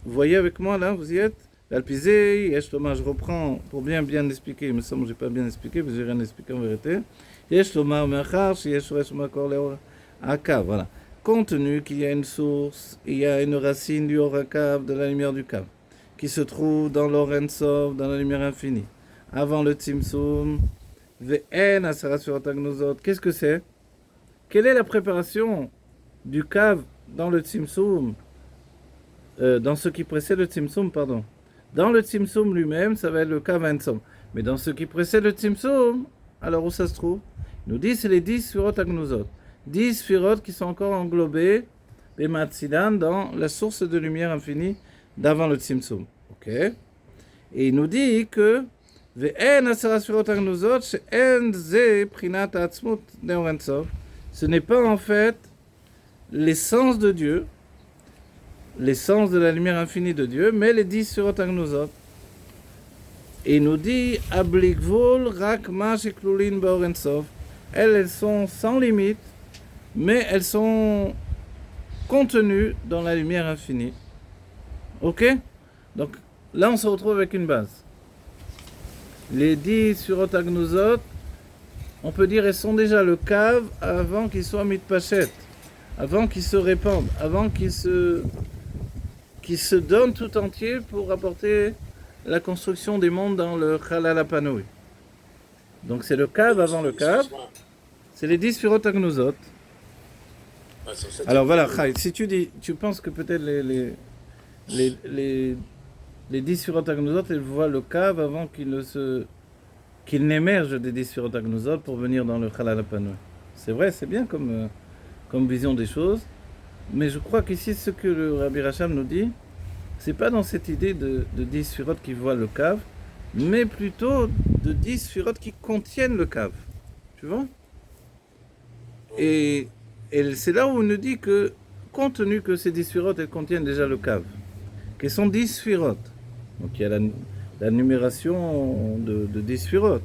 Vous voyez avec moi là, vous y êtes? L'Alpizé, je reprends pour bien expliquer, il me semble que je n'ai pas bien expliqué, mais je n'ai rien expliqué en vérité. Voilà. Compte tenu qu'il y a une source, il y a une racine du Or HaKav, de la lumière du Kav, qui se trouve dans l'Or Ensof, dans la lumière infinie, avant le Tzimtzum, Ve'en Asara Sphirot Agnuzot. Qu'est-ce que c'est? Quelle est la préparation du Kav dans le Tzimtzum, dans ce qui précède le Tzimtzum, pardon. Dans le Tzimtzum lui-même, ça va être le Kav Ensof. Mais dans ce qui précède le Tzimtzum, alors où ça se trouve? Il nous dit c'est les 10 Sphirot Agnuzot. 10 Sphirot qui sont encore englobées, Bematsidan, dans la source de lumière infinie d'avant le Tzimtzum. Ok? Et il nous dit que Ve'en 10 Sphirot Agnuzot, she'en ze prinat ha'atzmut de'Or Ensof. Ce n'est pas en fait l'essence de Dieu l'essence de la lumière infinie de Dieu, mais les 10 Sfirot Agnuzot. Et il nous dit, Ablikvol rak ma sheklulin ba'or Ein Sof. Elles sont sans limite, mais elles sont contenues dans la lumière infinie. Ok? Donc là, on se retrouve avec une base. Les 10 Sfirot Agnuzot, on peut dire, elles sont déjà le cave avant qu'ils soient mis de pachette, avant qu'ils se répandent, avant qu'ils se donnent tout entier pour apporter la construction des mondes dans le Chalal HaPanoui. Donc c'est le cave avant le cave, c'est les 10 Sfirot Agnuzot. Alors voilà, Chai, si tu penses que peut-être les 10 Sfirot Agnuzot, elles voient le cave avant qu'il n'émerge des 10 Sfirot Agnuzot pour venir dans le Chalal HaPanoui. C'est vrai, c'est bien comme vision des choses, mais je crois qu'ici, ce que le Rabbi Racham nous dit, c'est pas dans cette idée de 10 Sfirot qui voient le cave, mais plutôt de 10 Sfirot qui contiennent le cave. Tu vois? Et c'est là où on nous dit que, compte tenu que ces 10 Sfirot, elles contiennent déjà le cave, qu'elles sont 10 Sfirot. Donc il y a la numération de 10 Sfirot,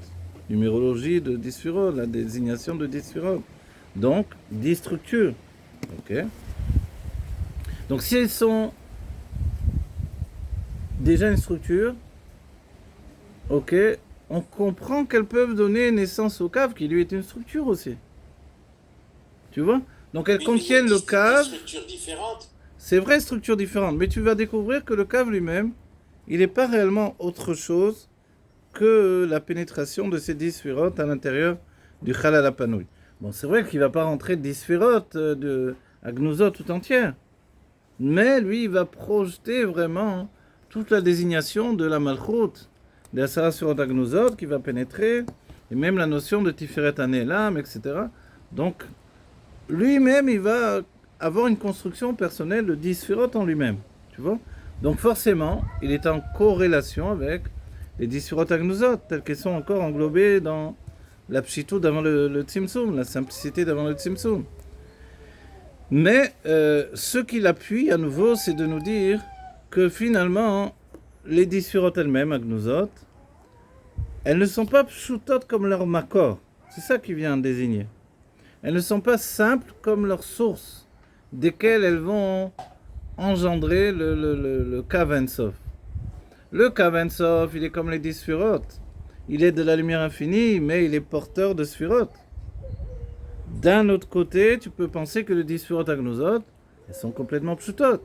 numérologie de 10 Sfirot, la désignation de 10 Sfirot. Donc 10 structures. Ok? Donc si elles sont déjà une structure, ok, on comprend qu'elles peuvent donner naissance au cave qui lui est une structure aussi. Tu vois? Donc elles contiennent le cave. Des structures différentes. C'est vrai, structures différentes, mais tu vas découvrir que le cave lui-même, il n'est pas réellement autre chose que la pénétration de ces 10 sphirotes à l'intérieur du Chalal HaPanoui. Bon, c'est vrai qu'il ne va pas rentrer 10 sphirotes de Agnuzot tout entière, mais lui, il va projeter vraiment toute la désignation de la Malchut, des Asara Sfirot Agnuzot qui va pénétrer, et même la notion de Tiferet Anelam, etc. Donc, lui-même, il va avoir une construction personnelle de 10 sphirotes en lui-même, tu vois. Donc forcément, il est en corrélation avec les 10 sphirotes Agnuzot, telles qu'elles sont encore englobées dans la pshitout d'avant le tzimtzum, la simplicité d'avant le tzimtzum. Mais ce qui l'appuie à nouveau, c'est de nous dire que finalement, les 10 sphirotes elles-mêmes, Agnuzot, elles ne sont pas pshutot comme leur makor. C'est ça qui vient désigner. Elles ne sont pas simples comme leur source, desquelles elles vont engendrer le Kav Ein Sof. Le Kav Ein Sof, il est comme les 10 sphirotes. Il est de la lumière infinie, mais il est porteur de sphirotes. D'un autre côté, tu peux penser que les 10 sphirotes Agnuzot, elles sont complètement pshutot,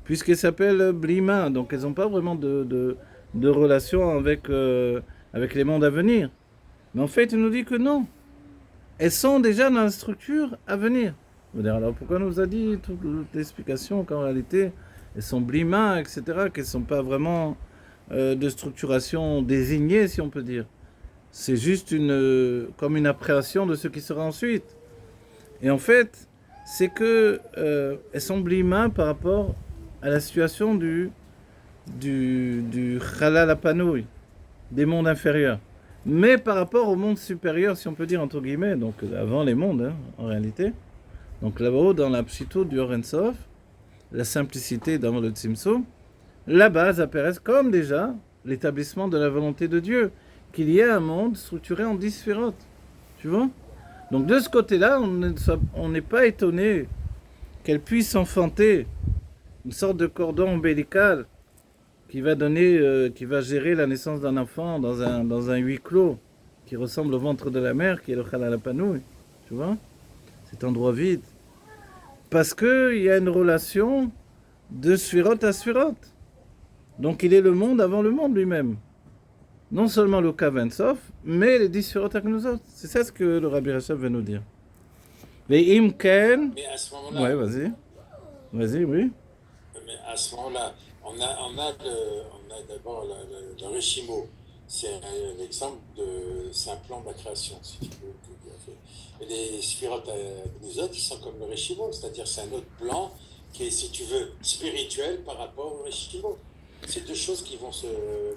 puisqu'elles s'appellent Blima, donc elles n'ont pas vraiment de relation avec les mondes à venir. Mais en fait, il nous dit que non. Elles sont déjà dans la structure à venir. Alors pourquoi on nous a dit toute l'explication qu'en réalité, elles sont blima, etc., qu'elles ne sont pas vraiment de structuration désignée, si on peut dire. C'est juste comme une appréhension de ce qui sera ensuite. Et en fait, c'est que elles sont blima par rapport à la situation du Chalal HaPanoui, des mondes inférieurs. Mais par rapport au monde supérieur, si on peut dire entre guillemets, donc avant les mondes, hein, en réalité. Donc là-haut, dans la pshitout du Or Ein Sof, la simplicité dans le tzimtzum, la base apparaît comme déjà l'établissement de la volonté de Dieu, qu'il y ait un monde structuré en 10 sphirotes. Tu vois? Donc de ce côté-là, on n'est pas étonné qu'elle puisse enfanter une sorte de cordon ombilical qui va gérer la naissance d'un enfant dans un huis clos qui ressemble au ventre de la mère, qui est le Chalal HaPanoui. Tu vois? Cet endroit vide. Parce qu'il y a une relation de sphirote à sphirote. Donc il est le monde avant le monde lui-même. Non seulement le Kav Ein Sof, mais les 10 sphirotes Agnuzot. C'est ça ce que le Rabbi Rachab veut nous dire. Les Imken. Mais à ce moment-là. Ouais, vas-y. Vas-y, oui. Mais à ce moment-là, on a d'abord le Reshimo. C'est un exemple c'est un plan de la création, si tu veux. Et les sphirotes Agnuzot, ils sont comme le Reshimo, c'est-à-dire c'est un autre plan qui est, si tu veux, spirituel par rapport au Reshimo. C'est deux choses qui vont se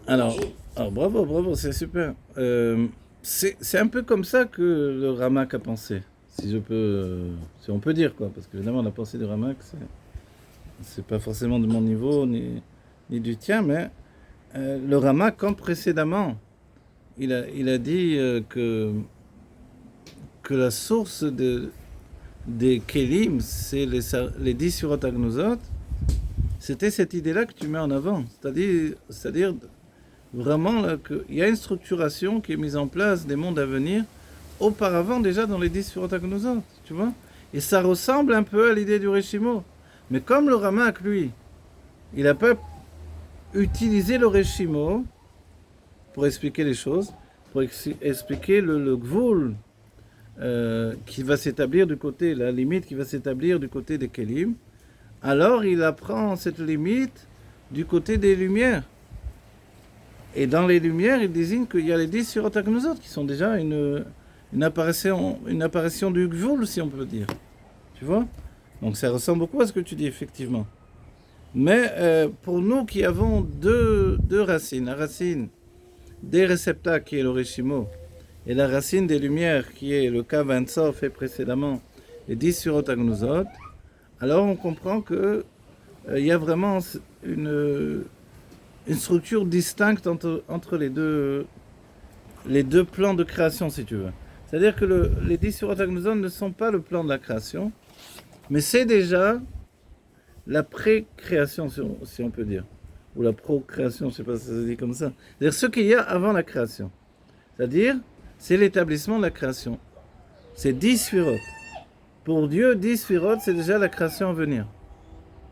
mélanger. Alors bravo, c'est super. C'est un peu comme ça que le Ramak a pensé, si on peut dire quoi, parce que évidemment la pensée du Ramak, c'est pas forcément de mon niveau ni du tien, mais le Rama, comme précédemment, il a dit que la source des Kélim, c'est les 10 Surot Agnozot. C'était cette idée-là que tu mets en avant. C'est-à-dire vraiment qu'il y a une structuration qui est mise en place des mondes à venir auparavant déjà dans les 10 Surot Agnozot, tu vois. Et ça ressemble un peu à l'idée du Reshimo. Mais comme le Ramak, lui, il n'a pas utilisé le Reshimo pour expliquer les choses, pour expliquer le Gvul qui va s'établir du côté, la limite qui va s'établir du côté des Kélim, alors il apprend cette limite du côté des lumières. Et dans les lumières, il désigne qu'il y a les 10 Surot Agnozot qui sont déjà une apparition du Gvul, si on peut dire. Tu vois? Donc ça ressemble beaucoup à ce que tu dis, effectivement. Mais pour nous qui avons deux racines, la racine des réceptacles qui est le Reshimo, et la racine des lumières qui est le Kav Ein Sof fait précédemment les 10 Surot Agnozot, alors on comprend que il y a vraiment une structure distincte entre les deux plans de création, si tu veux. C'est-à-dire que les 10 Surot Agnozot ne sont pas le plan de la création, mais c'est déjà la pré-création, si on peut dire. Ou la procréation, je ne sais pas si ça se dit comme ça. C'est-à-dire ce qu'il y a avant la création. C'est-à-dire, c'est l'établissement de la création. C'est 10 Sphirot. Pour Dieu, 10 Sphirot, c'est déjà la création à venir.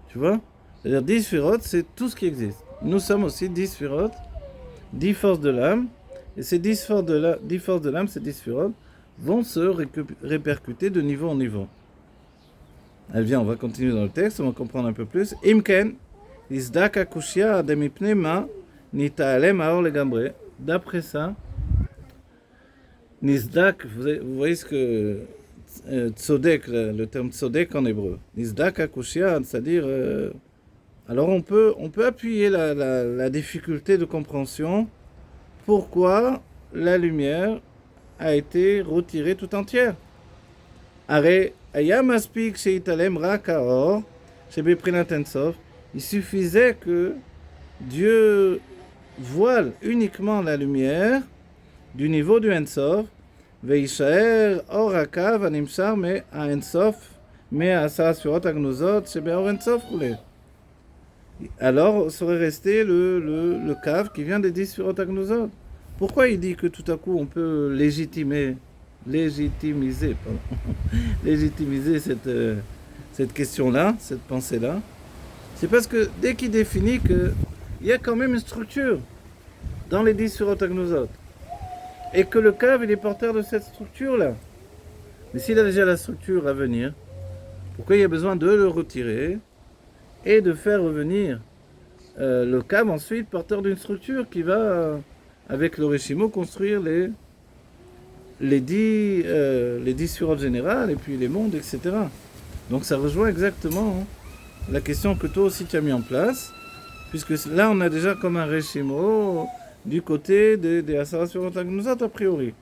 Tu vois? C'est-à-dire 10 Sphirot, c'est tout ce qui existe. Nous sommes aussi 10 Sphirot, 10 forces de l'âme. Et ces 10 forces de l'âme, ces 10 Sphirot, vont se répercuter de niveau en niveau. Elle vient, on va continuer dans le texte, on va comprendre un peu plus. Imken, isdak akushia demipne ma nita'alem aor legambre. D'après ça, Nizdak, vous voyez ce que tzodek, le terme tzodek en hébreu. Nizdak akushia, c'est-à-dire, alors on peut appuyer la difficulté de compréhension. Pourquoi la lumière a été retirée tout entière? Arrêt. Il suffisait que Dieu voile uniquement la lumière du niveau du Ensof, veishaer or hakav animshar me Ensof, me asa surot agnozot shebeor Ensof roulé. Alors serait resté le cave qui vient des 10 surot agnozot. Pourquoi il dit que tout à coup on peut légitimiser cette question-là, cette pensée-là? C'est parce que dès qu'il définit qu'il y a quand même une structure dans les 10 surot agnozot, et que le cave il est porteur de cette structure-là. Mais s'il a déjà la structure à venir, pourquoi il y a besoin de le retirer et de faire revenir le cave ensuite porteur d'une structure qui va, avec le Reshimo, construire les 10 surotes générales et puis les mondes, etc. Donc ça rejoint exactement la question que toi aussi tu as mis en place, puisque là on a déjà comme un Reshimo du côté des Asara Surot Agnozot a priori.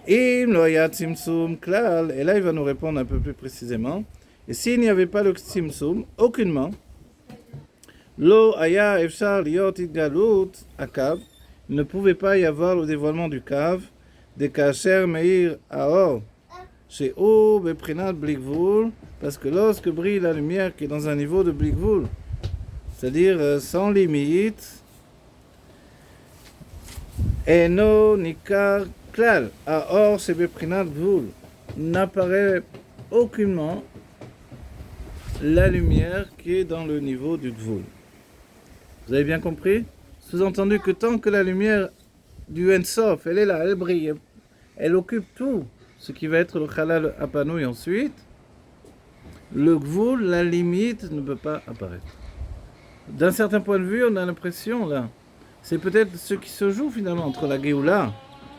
Et là il va nous répondre un peu plus précisément. Et s'il n'y avait pas le Tzimtzum, aucunement, Lo aya efshar liot idgalut akav, il ne pouvait pas y avoir le dévoilement du cave, de kasher meir aor, chez O beprinat blikvul, parce que lorsque brille la lumière qui est dans un niveau de blikvul, c'est-à-dire sans limite, eno nikar klal aor chez beprinat gvul, n'apparaît aucunement la lumière qui est dans le niveau du gvul. Vous avez bien compris? Sous-entendu que tant que la lumière du Ensof, elle est là, elle brille, elle occupe tout ce qui va être le Chalal Apanoui ensuite, le Gvul, la limite, ne peut pas apparaître. D'un certain point de vue, on a l'impression, là, c'est peut-être ce qui se joue finalement entre la Géoula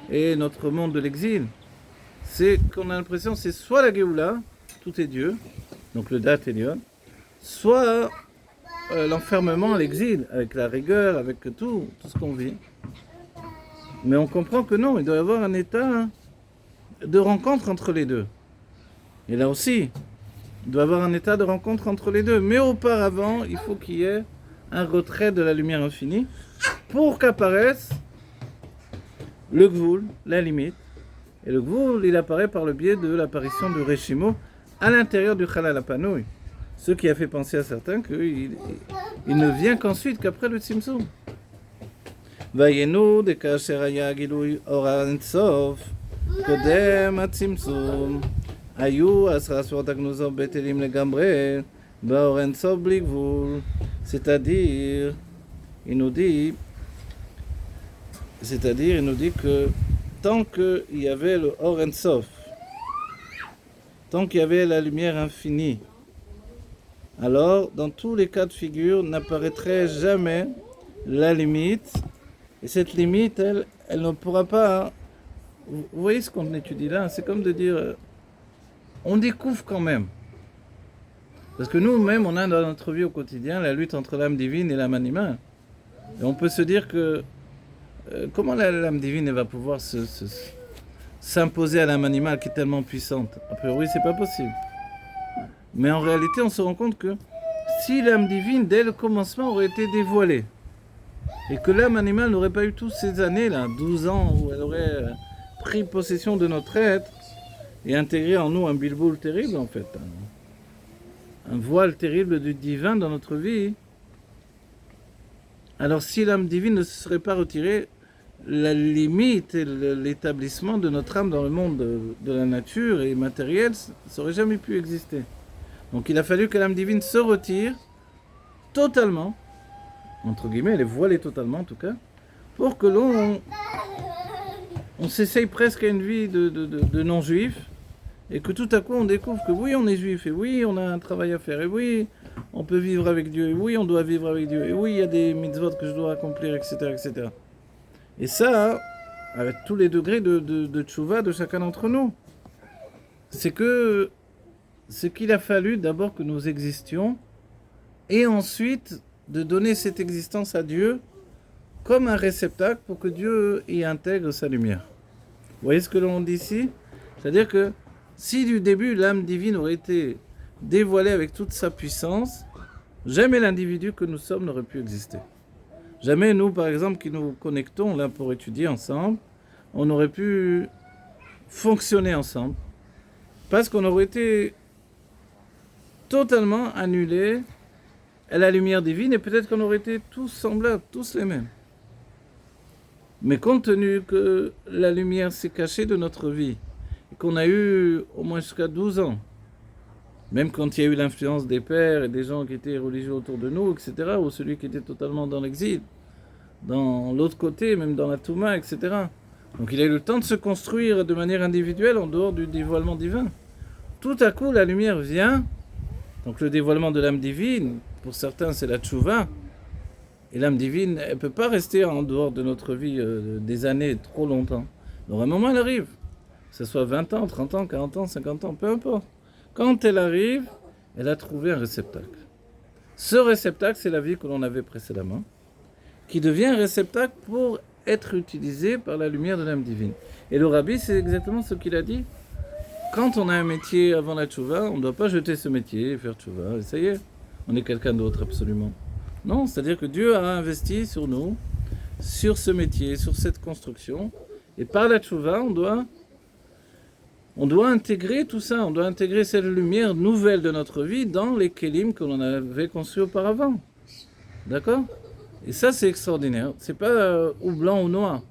et notre monde de l'exil. C'est qu'on a l'impression, c'est soit la Géoula, tout est Dieu, donc le Dat et Dieu, soit l'enfermement à l'exil, avec la rigueur, avec tout ce qu'on vit. Mais on comprend que non, il doit y avoir un état de rencontre entre les deux. Et là aussi, Il doit y avoir un état de rencontre entre les deux. Mais auparavant, il faut qu'il y ait un retrait de la lumière infinie pour qu'apparaisse le gvoul, la limite. Et le gvoul, il apparaît par le biais de l'apparition du Reshimo à l'intérieur du Chalal HaPanouï. Ce qui a fait penser à certains qu'il ne vient qu'ensuite, qu'après le Tzimtzum. Vayenu de kasher haya gilui or ha'ensof kodem ha'tzimtzum hayu 10 sfirot hagnuzot betelim legamre ba'or ensof bli gvul. C'est-à-dire, il nous dit que tant qu'il y avait le Or Ensof, tant qu'il y avait la lumière infinie, alors dans tous les cas de figure n'apparaîtrait jamais la limite, et cette limite, elle ne pourra pas... Vous voyez ce qu'on étudie là, c'est comme de dire, on découvre quand même. Parce que nous-mêmes, on a dans notre vie au quotidien la lutte entre l'âme divine et l'âme animale. Et on peut se dire que comment l'âme divine va pouvoir s'imposer à l'âme animale qui est tellement puissante? A priori, c'est pas possible. Mais en réalité, on se rend compte que si l'âme divine, dès le commencement, aurait été dévoilée, et que l'âme animale n'aurait pas eu toutes ces années-là, 12 ans, où elle aurait pris possession de notre être et intégré en nous un bilboul terrible, en fait, un voile terrible du divin dans notre vie, alors si l'âme divine ne se serait pas retirée, la limite et l'établissement de notre âme dans le monde de la nature et matériel, ça n'aurait jamais pu exister. Donc il a fallu que l'âme divine se retire totalement, entre guillemets, elle est voilée totalement en tout cas, pour que on s'essaye presque à une vie de non-juif, et que tout à coup on découvre que oui on est juif, et oui on a un travail à faire, et oui on peut vivre avec Dieu, et oui on doit vivre avec Dieu, et oui il y a des mitzvot que je dois accomplir, etc. etc. Et ça, avec tous les degrés de tchouva de chacun d'entre nous, c'est qu'il a fallu d'abord que nous existions, et ensuite de donner cette existence à Dieu comme un réceptacle pour que Dieu y intègre sa lumière. Vous voyez ce que l'on dit ici? C'est-à-dire que si du début l'âme divine aurait été dévoilée avec toute sa puissance, jamais l'individu que nous sommes n'aurait pu exister. Jamais nous, par exemple, qui nous connectons là pour étudier ensemble, on aurait pu fonctionner ensemble, parce qu'on aurait été totalement annulés à la lumière divine, et peut-être qu'on aurait été tous semblables, tous les mêmes. Mais compte tenu que la lumière s'est cachée de notre vie, et qu'on a eu au moins jusqu'à 12 ans, même quand il y a eu l'influence des pères et des gens qui étaient religieux autour de nous, etc., ou celui qui était totalement dans l'exil, dans l'autre côté, même dans la Touma, etc. Donc il a eu le temps de se construire de manière individuelle en dehors du dévoilement divin. Tout à coup, la lumière vient, donc le dévoilement de l'âme divine, pour certains c'est la tchouva, et l'âme divine, elle ne peut pas rester en dehors de notre vie des années trop longtemps. Donc à un moment, elle arrive, que ce soit 20 ans, 30 ans, 40 ans, 50 ans, peu importe. Quand elle arrive, elle a trouvé un réceptacle. Ce réceptacle, c'est la vie que l'on avait précédemment, qui devient un réceptacle pour être utilisé par la lumière de l'âme divine. Et le rabbi, c'est exactement ce qu'il a dit. Quand on a un métier avant la tchouva, on ne doit pas jeter ce métier et faire tchouva, et ça y est, on est quelqu'un d'autre absolument. Non, c'est-à-dire que Dieu a investi sur nous, sur ce métier, sur cette construction, et par la tchouva, on doit intégrer tout ça, on doit intégrer cette lumière nouvelle de notre vie dans les kélim que l'on avait conçus auparavant. D'accord? Et ça, c'est extraordinaire. C'est pas ou blanc ou noir.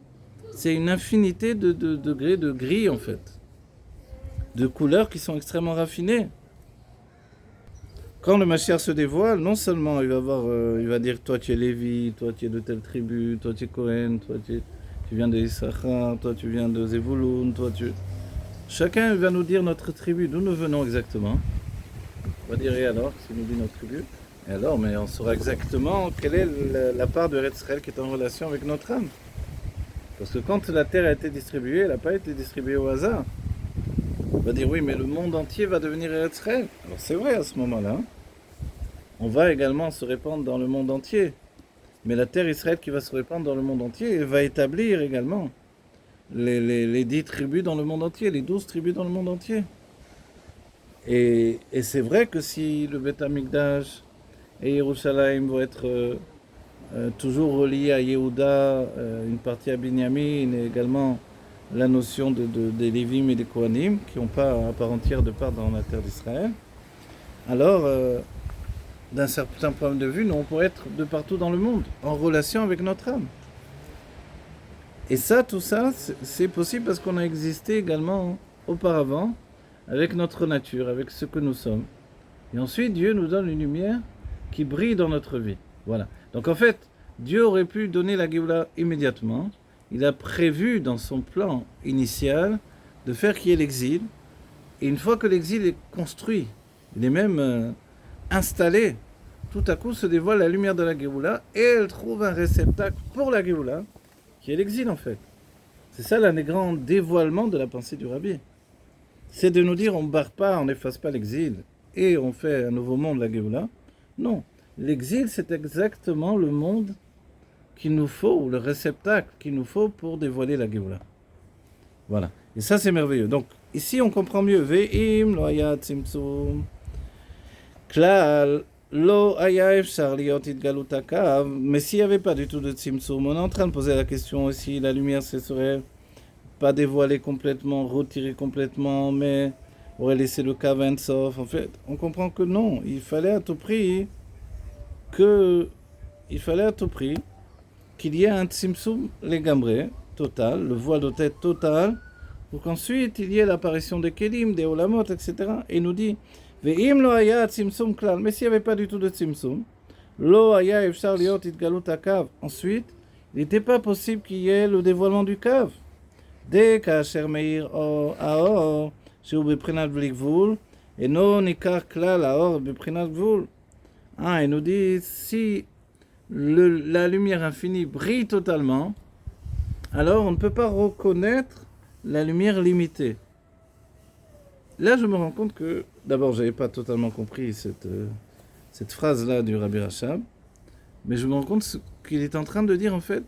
C'est une infinité de degrés de gris, en fait. De couleurs qui sont extrêmement raffinées. Quand le Mashiach se dévoile, non seulement il va dire toi tu es Lévi, toi tu es de telle tribu, toi tu es Cohen, toi tu viens de Issachar, toi tu viens de Zevulun, toi tu... Chacun va nous dire notre tribu, d'où nous venons exactement. On va dire et alors, s'il nous dit notre tribu. Et alors, mais on saura exactement quelle est la part de Eretz Israël qui est en relation avec notre âme. Parce que quand la terre a été distribuée, elle n'a pas été distribuée au hasard. On va dire oui, mais le monde entier va devenir Eretz Israël. Alors c'est vrai à ce moment-là. On va également se répandre dans le monde entier. Mais la terre Israël qui va se répandre dans le monde entier, elle va établir également les 10 tribus dans le monde entier, les 12 tribus dans le monde entier. Et c'est vrai que si le Beth Amikdash et Yerushalayim vont être toujours reliés à Yehuda, une partie à Binyamin, et également la notion des Lévim et des Kohanim, qui n'ont pas à part entière de part dans la terre d'Israël, alors, d'un certain point de vue, nous on pourrait être de partout dans le monde, en relation avec notre âme. Et ça, tout ça, c'est possible parce qu'on a existé également auparavant avec notre nature, avec ce que nous sommes. Et ensuite, Dieu nous donne une lumière qui brille dans notre vie. Voilà. Donc en fait, Dieu aurait pu donner la Géoula immédiatement. Il a prévu dans son plan initial de faire qu'il y ait l'exil. Et une fois que l'exil est construit, il est même installé, tout à coup se dévoile la lumière de la Géoula et elle trouve un réceptacle pour la Géoula, qui est l'exil en fait. C'est ça l'un des grands dévoilements de la pensée du Rabbi. C'est de nous dire on ne barre pas, on n'efface pas l'exil et on fait un nouveau monde, la Géoula. Non, l'exil c'est exactement le monde qu'il nous faut, ou le réceptacle qu'il nous faut pour dévoiler la Géoula. Voilà, et ça c'est merveilleux. Donc ici on comprend mieux. Ve'im lo haya tzimtzum klal lo haya efshar liot itgalut hakav. Mais s'il n'y avait pas du tout de tzimtzum, on est en train de poser la question si la lumière ce serait pas dévoilée complètement, retirée complètement, mais aurait laissé le kav en sof. En fait, on comprend que non, il fallait à tout prix qu'il y ait un tzimtzum legamre, total, le voile de tête total, pour qu'ensuite il y ait l'apparition des kelim, des olamot, etc. Et il nous dit, ve'im lo haya tzimtzum klal, mais s'il n'y avait pas du tout de tzimtzum, lo haya efshar liot itgalut hakav. Ensuite, il n'était pas possible qu'il y ait le dévoilement du kav. Dès qu'asher meir aor, שהוא בבחינת בלי גבול, אינו ניכר כלל האור בבחינת גבול. Il nous dit, si la lumière infinie brille totalement, alors on ne peut pas reconnaître la lumière limitée. Là, je me rends compte que, d'abord, je n'avais pas totalement compris cette phrase-là du Rabbi Rachab, mais je me rends compte qu'il est en train de dire, en fait,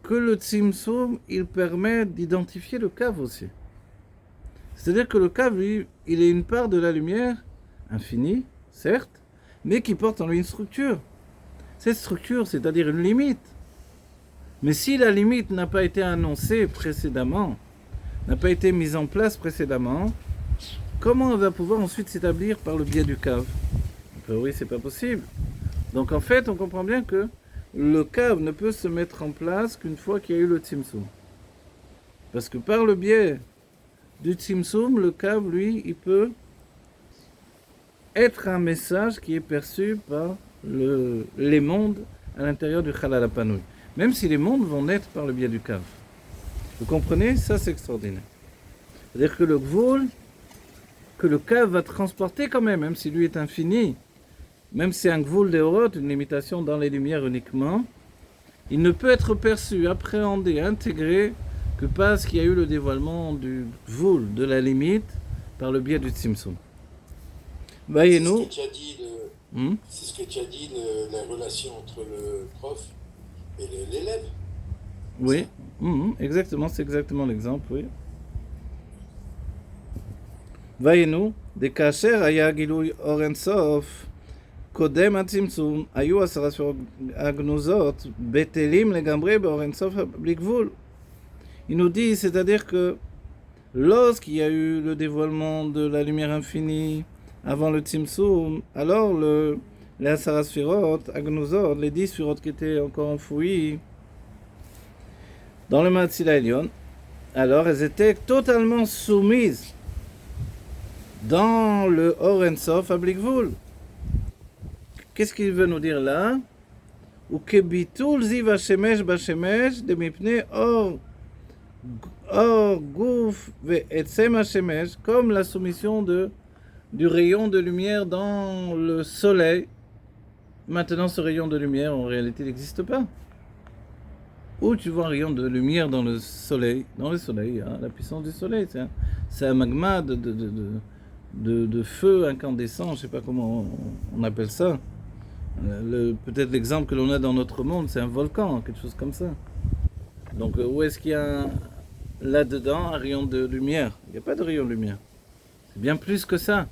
que le tzimtzum, il permet d'identifier le kav aussi. C'est-à-dire que le kav, lui, il est une part de la lumière infinie, certes, mais qui porte en lui une structure. Cette structure, c'est-à-dire une limite. Mais si la limite n'a pas été annoncée précédemment, n'a pas été mise en place précédemment, comment on va pouvoir ensuite s'établir par le biais du kav? A priori, c'est pas possible. Donc en fait, on comprend bien que le kav ne peut se mettre en place qu'une fois qu'il y a eu le tzimtzum. Parce que par le biais du tzimtzum, le kav, lui, il peut être un message qui est perçu par les mondes à l'intérieur du Chalal HaPanoui. Même si les mondes vont naître par le biais du kav. Vous comprenez? Ça, c'est extraordinaire. C'est-à-dire que le gvoul, que le kav va transporter quand même si lui est infini, même si c'est un gvoul d'Eorot, une limitation dans les lumières uniquement, il ne peut être perçu, appréhendé, intégré que parce qu'il y a eu le dévoilement du gvoul, de la limite, par le biais du tzimtzum. Voyez-nous. C'est ce que tu as dit, la relation entre le prof et l'élève. Oui, exactement, c'est exactement l'exemple, oui. Voyez-nous, des kasher aya gilui oren sof, kodem hatzimtzum, ayu asara sfirat hagnuzot, betelim legamre beoren sof bli gvul. Il nous dit, c'est-à-dire que lorsqu'il y a eu le dévoilement de la lumière infinie, avant le tzimtzum, alors les asara sfirot, hagnuzot, les 10 sfirot qui étaient encore enfouies dans le Matzila Elyon, alors elles étaient totalement soumises dans le Or En Sof à Blikvul. Qu'est-ce qu'il veut nous dire là? Ou que bitul ziv hashemesh bashemesh de mipne or gouf ve'etzem hashemesh, comme la soumission du rayon de lumière dans le soleil. Maintenant, ce rayon de lumière, en réalité, n'existe pas. Où tu vois un rayon de lumière dans le soleil, hein, la puissance du soleil, c'est un magma de feu incandescent, je ne sais pas comment on appelle ça. Peut-être l'exemple que l'on a dans notre monde, c'est un volcan, quelque chose comme ça. Donc où est-ce qu'il y a là-dedans un rayon de lumière? Il n'y a pas de rayon de lumière. C'est bien plus que ça.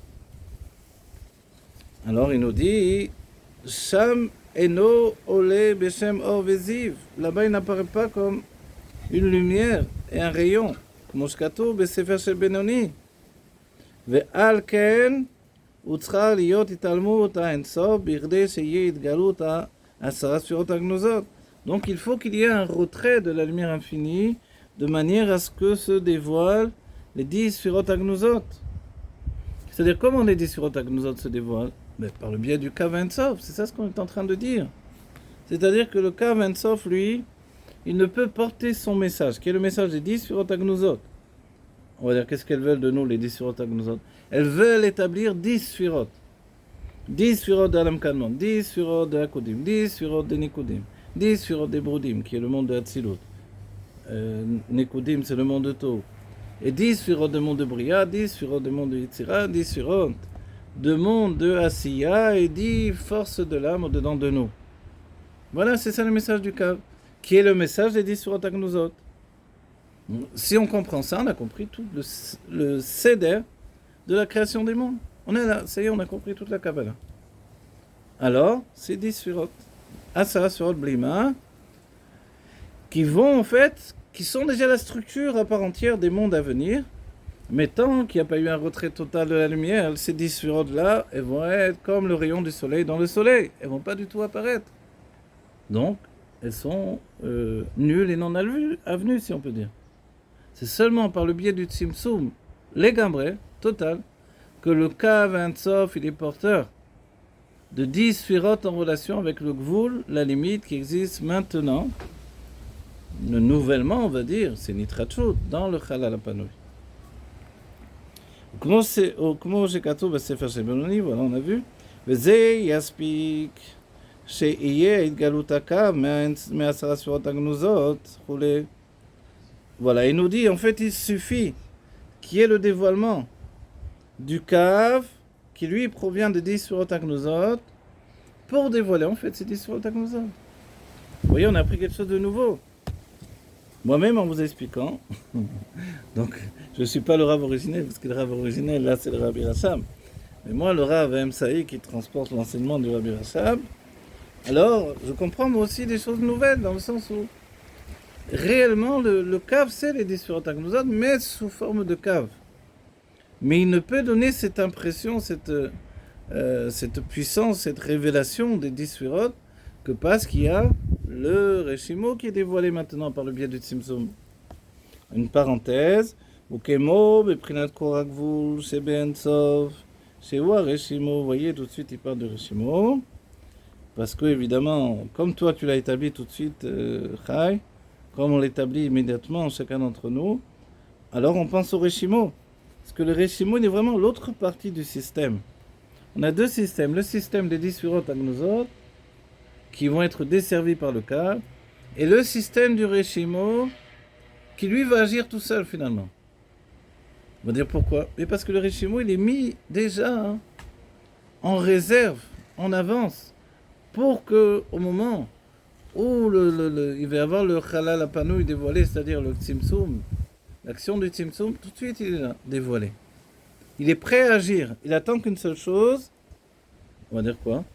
Alors il nous dit Sham eno ole beshem or veziv. Là-bas il n'apparaît pas comme une lumière et un rayon. Comme shkatu besefer shel Benoni. Ve'al ken utzra liot italmut ha'en sof birde sheye itgalut ha'asara sfirot hagnuzot. Donc il faut qu'il y ait un retrait de la lumière infinie de manière à ce que se dévoilent les 10 sfirot hagnuzot. C'est-à-dire comment les 10 sfirot hagnuzot se dévoilent? Mais par le biais du Kav Ein Sof, c'est ça ce qu'on est en train de dire. C'est-à-dire que le Kav Ein Sof, lui, il ne peut porter son message, qui est le message des 10 Sfirot HaGnuzot. On va dire, qu'est-ce qu'elles veulent de nous, les 10 Sfirot HaGnuzot? Elles veulent établir 10 Sfirot. 10 Sfirot de Alam Kanmon, 10 Sfirot de Hakodim, 10 Sfirot de Nikudim, 10 Sfirot de Brudim, qui est le monde de Hatzilut. Nikudim, c'est le monde de Tov. Et 10 Sfirot de monde de Bria, 10 Sfirot de monde de Yitzira, 10 Sfirot de monde de Asiya et 10 forces de l'âme au-dedans de nous. Voilà, c'est ça le message du Kav, qui est le message des 10 Surot HaGnuzot. Si on comprend ça, on a compris tout le Seder de la création des mondes. On est là, ça y est, on a compris toute la Kabbalah. Alors, c'est 10 Surot. Asara Surot Blima, qui vont en fait, qui sont déjà la structure à part entière des mondes à venir. Mais tant qu'il n'y a pas eu un retrait total de la lumière, ces 10 sphérot-là, elles vont être comme le rayon du soleil dans le soleil. Elles ne vont pas du tout apparaître. Donc, elles sont nulles et non avenues, si on peut dire. C'est seulement par le biais du Tzimtzum, les gambrés, total, que le Kav Ein Sof, il est porteur de 10 sphérot en relation avec le Gvul, la limite qui existe maintenant, nouvellement, on va dire, c'est Nitratchut, dans le Chalal HaPanui. כמו שכתוב בספר של בינוני, voilà, on a vu, וזה יספיק שיהיה התגלות הקו מעשרה ספירות הגנוזות, וכולי. Voilà, il nous dit, en fait, il suffit qu'il y ait le dévoilement du Kav, qui lui provient de 10 sphérot hagnuzot, pour dévoiler, en fait, ces 10 sphérot hagnuzot. Vous voyez, on a appris quelque chose de nouveau. Moi-même, en vous expliquant, donc je ne suis pas le Rav originel, parce que le Rav originel, là, c'est le Rabbi Rachab. Mais moi, le Rav Emsaï, qui transporte l'enseignement du Rabbi Rachab, alors, je comprends moi aussi des choses nouvelles, dans le sens où, réellement, le Kav, c'est les 10 Sfirot HaGnuzot, mais sous forme de Kav. Mais il ne peut donner cette impression, cette puissance, cette révélation des 10 Sfirot, que parce qu'il y a le Reshimo qui est dévoilé maintenant par le biais du Tzimtzum. Une parenthèse, Ukemo, Beprinat Korakvul, Shebe Ein Sof, Shewa Reshimo, vous voyez, tout de suite il parle de Reshimo, parce que évidemment, comme toi tu l'as établi tout de suite, Chai, comme on l'établit immédiatement chacun d'entre nous, alors on pense au Reshimo, parce que le Reshimo il est vraiment l'autre partie du système. On a deux systèmes, le système des 10 Sfirot HaGnuzot, qui vont être desservis par le Kav, et le système du Reshimo, qui lui va agir tout seul finalement. On va dire pourquoi? Mais parce que le Reshimo, il est mis déjà en réserve, en avance, pour que au moment où il va y avoir le Chalal HaPanui dévoilé, c'est-à-dire le Tzimtzum, l'action du Tzimtzum, tout de suite il est là, dévoilé. Il est prêt à agir. Il attend qu'une seule chose, on va dire quoi?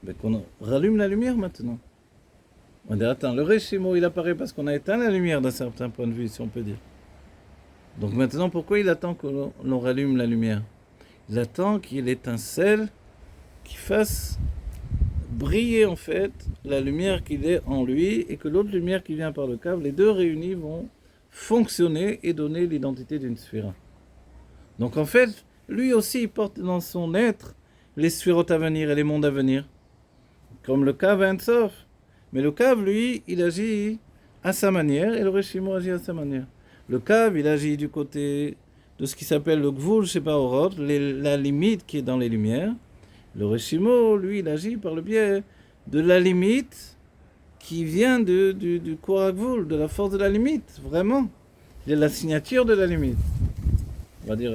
Ben, qu'on rallume la lumière maintenant. On dit, attends, le Reshimo, il apparaît parce qu'on a éteint la lumière d'un certain point de vue, si on peut dire. Donc maintenant, pourquoi il attend que l'on rallume la lumière? Il attend qu'il y ait l'étincelle qui fasse briller, en fait, la lumière qu'il est en lui, et que l'autre lumière qui vient par le câble, les deux réunis vont fonctionner et donner l'identité d'une sphère. Donc en fait, lui aussi, il porte dans son être les sphérotes à venir et les mondes à venir. Comme le Kav Ein Sof. Mais le Kav, lui, il agit à sa manière et le Reshimo agit à sa manière. Le Kav, il agit du côté de ce qui s'appelle le Gvul Sheba Orot, la limite qui est dans les lumières. Le Reshimo, lui, il agit par le biais de la limite qui vient du Kor HaGvul, de la force de la limite, vraiment. Il y a la signature de la limite. On va dire,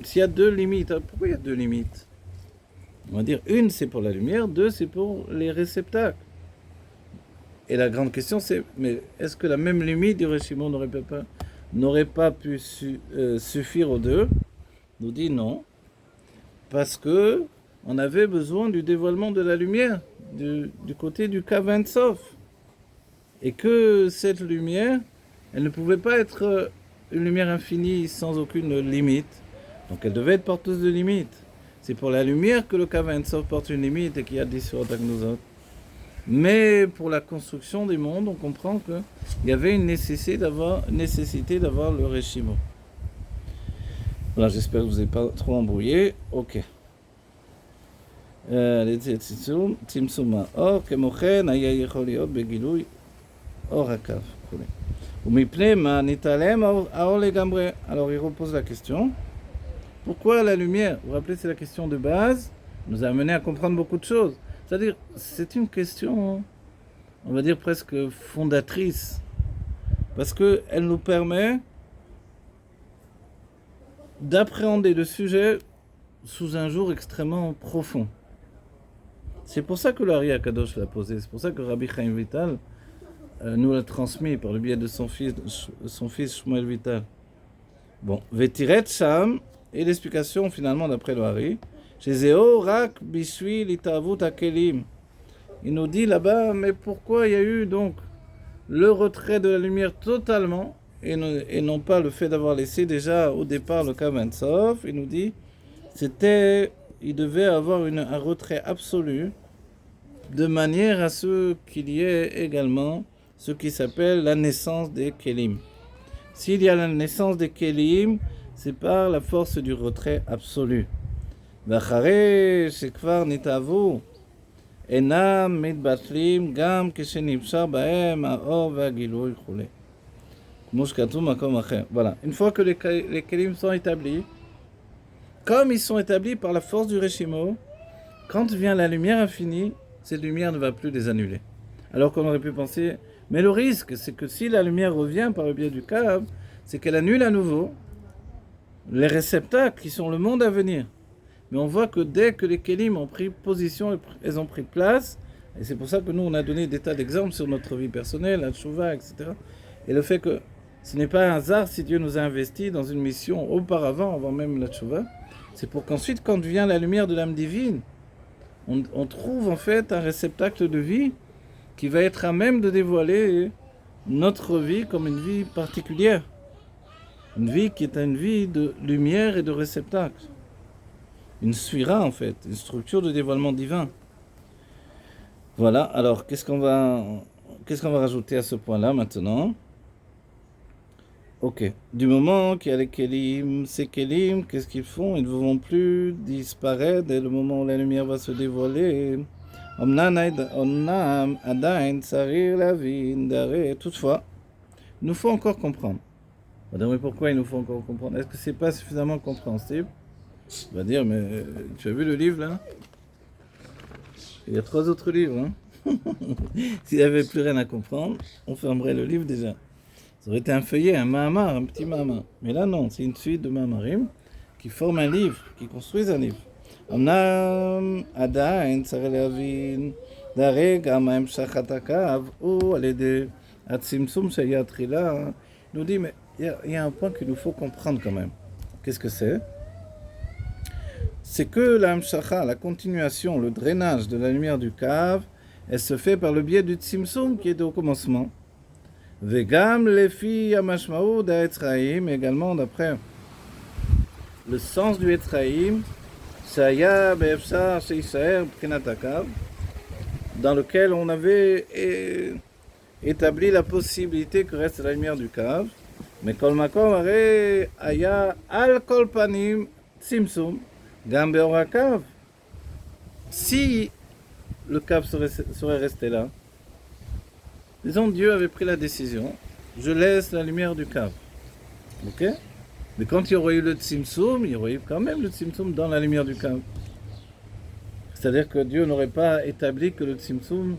s'il y a deux limites, pourquoi il y a deux limites? On va dire, une c'est pour la lumière, deux c'est pour les réceptacles. Et la grande question c'est, mais est-ce que la même limite du Reshimo n'aurait pas pu suffire aux deux? Nous dit non, parce que on avait besoin du dévoilement de la lumière du côté du Kav Ein Sof. Et que cette lumière, elle ne pouvait pas être une lumière infinie sans aucune limite. Donc elle devait être porteuse de limites. C'est pour la lumière que le Kav Ein Sof porte une limite et qu'il y a 10 sur Agnosot. Mais pour la construction des mondes, on comprend qu'il y avait une nécessité d'avoir le Reshimo. Voilà, j'espère que vous n'avez pas trop embrouillé. Ok. צמצום האור, כמו כן היה יכול להיות בגילוי אור הקו. ומפני מה נתעלם האור לגמרי. Alors il repose la question. Pourquoi la lumière, vous vous rappelez, c'est la question de base, nous a amené à comprendre beaucoup de choses. C'est-à-dire, c'est une question, on va dire presque fondatrice, parce qu'elle nous permet d'appréhender le sujet sous un jour extrêmement profond. C'est pour ça que l'Ari Akadosh l'a posé, c'est pour ça que Rabbi Chaim Vital nous l'a transmis par le biais de son fils Shmuel Vital. Bon, Vetiret Sham, et l'explication finalement d'après l'Ari, chez Zéo Rak Bishui Litavut Akelim. Il nous dit là-bas, mais pourquoi il y a eu donc le retrait de la lumière totalement et non pas le fait d'avoir laissé déjà au départ le Kav Ein Sof. Il nous dit, il devait avoir un retrait absolu de manière à ce qu'il y ait également ce qui s'appelle la naissance des Kelim. S'il y a la naissance des Kelim, c'est par la force du retrait absolu. ואחרי שכבר נתאבו, אינם מתבטלים גם כשנפשר בהם האור והגילוי וכו'. כמו שכתוב במקום אחר. Voilà. Une fois que les kelim sont établis, comme ils sont établis par la force du Reshimo, quand vient la lumière infinie, cette lumière ne va plus les annuler. Alors qu'on aurait pu penser, mais le risque, c'est que si la lumière revient par le biais du Kav, c'est qu'elle annule à nouveau les réceptacles qui sont le monde à venir. Mais on voit que dès que les Kélim ont pris position, elles ont pris place, et c'est pour ça que nous on a donné des tas d'exemples sur notre vie personnelle, la tchouva, etc. Et le fait que ce n'est pas un hasard si Dieu nous a investis dans une mission auparavant, avant même la tchouva, c'est pour qu'ensuite, quand vient la lumière de l'âme divine, on trouve en fait un réceptacle de vie qui va être à même de dévoiler notre vie comme une vie particulière. Une vie qui est une vie de lumière et de réceptacle. Une sphira en fait, une structure de dévoilement divin. Voilà, alors qu'est-ce qu'on va rajouter à ce point-là maintenant? Ok, du moment qu'il y a les kelim, ces kelim, qu'est-ce qu'ils font? Ils ne vont plus disparaître dès le moment où la lumière va se dévoiler. Toutefois, il nous faut encore comprendre. Mais pourquoi il nous faut encore comprendre? Est-ce que c'est pas suffisamment compréhensible? On va dire, mais tu as vu le livre là? Il y a 3 autres livres. Hein. S'il n'y avait plus rien à comprendre, on fermerait le livre déjà. Ça aurait été un feuillet, un mahamar, un petit mahamar. Mais là non, c'est une suite de mahamarim qui forment un livre, qui construisent un livre. אמנם עדיין צריך להבין דרגע מה המשכת הקו ou על ידי הצמצום שהיה תחילה. Il nous dit, mais il y a un point qu'il nous faut comprendre quand même. Qu'est-ce que c'est? C'est que la Hamshacha, la continuation, le drainage de la lumière du Kav, elle se fait par le biais du Tzimtzum qui était au commencement. Vegam lefi amashmaou d'Etzraïm, également d'après le sens du Etzraïm, Shaya be'efshar sheishaer b'chinat hakav, dans lequel on avait établi la possibilité que reste la lumière du Kav. Mais kol makom hare aya al kol panim tzimtzum. Gam be'or hakav. Si le Kav serait resté là, disons Dieu avait pris la décision, je laisse la lumière du Kav. Ok? Mais quand il y aurait eu le Tzimtzum, il y aurait eu quand même le Tzimtzum dans la lumière du Kav. C'est-à-dire que Dieu n'aurait pas établi que le Tzimtzum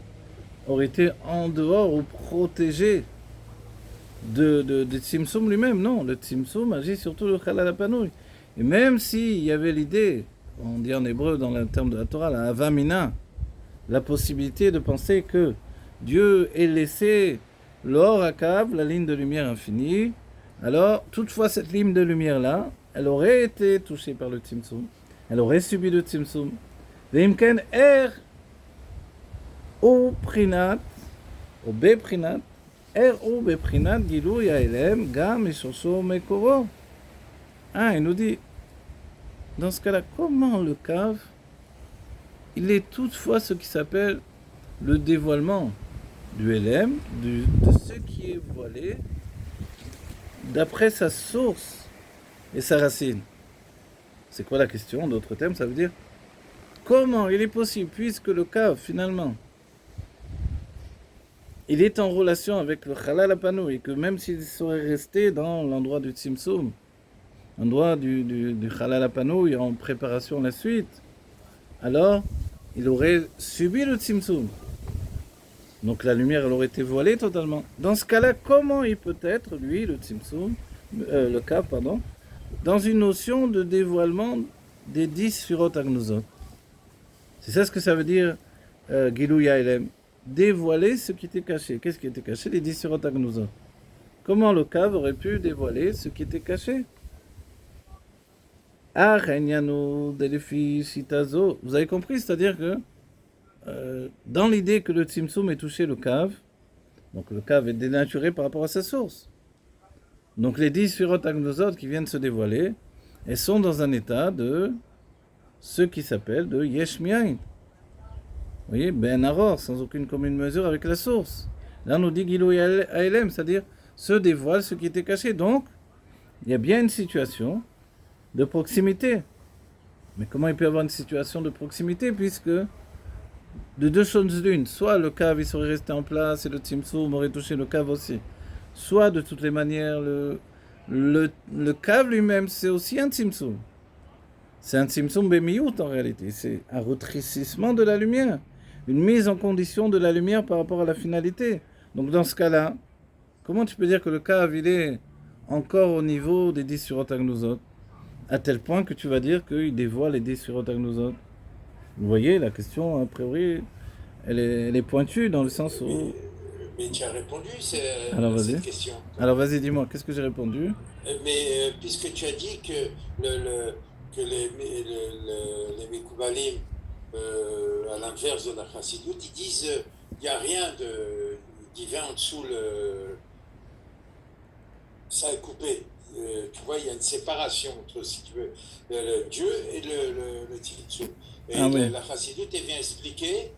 aurait été en dehors ou protégé de Tzimtzum lui-même. Non, le Tzimtzum agit surtout le Chalal HaPanouy. Et même s'il y avait l'idée, on dit en hébreu dans le terme de la Torah, la Havamina, la possibilité de penser que Dieu ait laissé l'or à Kav, la ligne de lumière infinie, alors toutefois cette ligne de lumière-là, elle aurait été touchée par le Tzimtzum, elle aurait subi le Tzimtzum, ואם כן, איך הוא בחינת, או בבחינת, איך הוא בבחינת גילוי ההלם גם משורשו ומקורו. Il nous dit, dans ce cas-là, comment le cave, il est toutefois ce qui s'appelle le dévoilement du LM, de ce qui est voilé, d'après sa source et sa racine. C'est quoi la question? En d'autres termes, ça veut dire comment il est possible, puisque le cave, finalement, il est en relation avec le Chalal Apano, et que même s'il serait resté dans l'endroit du Tzimtzum, l'endroit du Chalal Apano, en préparation la suite, alors il aurait subi le Tzimtzum. Donc la lumière, elle aurait été voilée totalement. Dans ce cas-là, comment il peut être, lui, le Tzimtzum, le cave, pardon, dans une notion de dévoilement des 10 Sfirot Agnuzot? C'est ça ce que ça veut dire Gilui Ha'elem. Dévoiler ce qui était caché. Qu'est-ce qui était caché? Les 10 Sfirot Agnuzot. Comment le cave aurait pu dévoiler ce qui était caché? Ah, vous avez compris, c'est-à-dire que dans l'idée que le Tzimtzum est touché le cave, donc le cave est dénaturé par rapport à sa source. Donc les 10 Sfirot Agnuzot qui viennent se dévoiler, elles sont dans un état de ce qui s'appelle de Yesh Miain. Vous voyez, Ben Aror, sans aucune commune mesure avec la source. Là on nous dit Gilui Ha'elem, c'est-à-dire se dévoile ce qui était caché. Donc, il y a bien une situation de proximité. Mais comment il peut y avoir une situation de proximité puisque de deux choses l'une, soit le cave il serait resté en place et le Tzimtzum aurait touché le cave aussi, soit de toutes les manières le cave lui-même c'est aussi un Tzimtzum. C'est un Tzimtzum Bemiyut en réalité, c'est un retrécissement de la lumière, une mise en condition de la lumière par rapport à la finalité. Donc dans ce cas-là, comment tu peux dire que le cave il est encore au niveau des 10 Surot Agnuzot, à tel point que tu vas dire qu'il dévoile les 10 Surot Agnuzot? Vous voyez, la question, a priori, elle est pointue dans le sens où... Mais tu as répondu Alors, à vas-y. cette question. Alors vas-y, dis-moi, qu'est-ce que j'ai répondu? Mais puisque tu as dit que, que les Mekoubalim, à l'inverse de la Chassidut, ils disent il n'y a rien de divin en dessous, ça est coupé. Tu vois, il y a une séparation entre, si tu veux, le Dieu et le Tzimtzum. Et oui. la Chassidut vient expliquer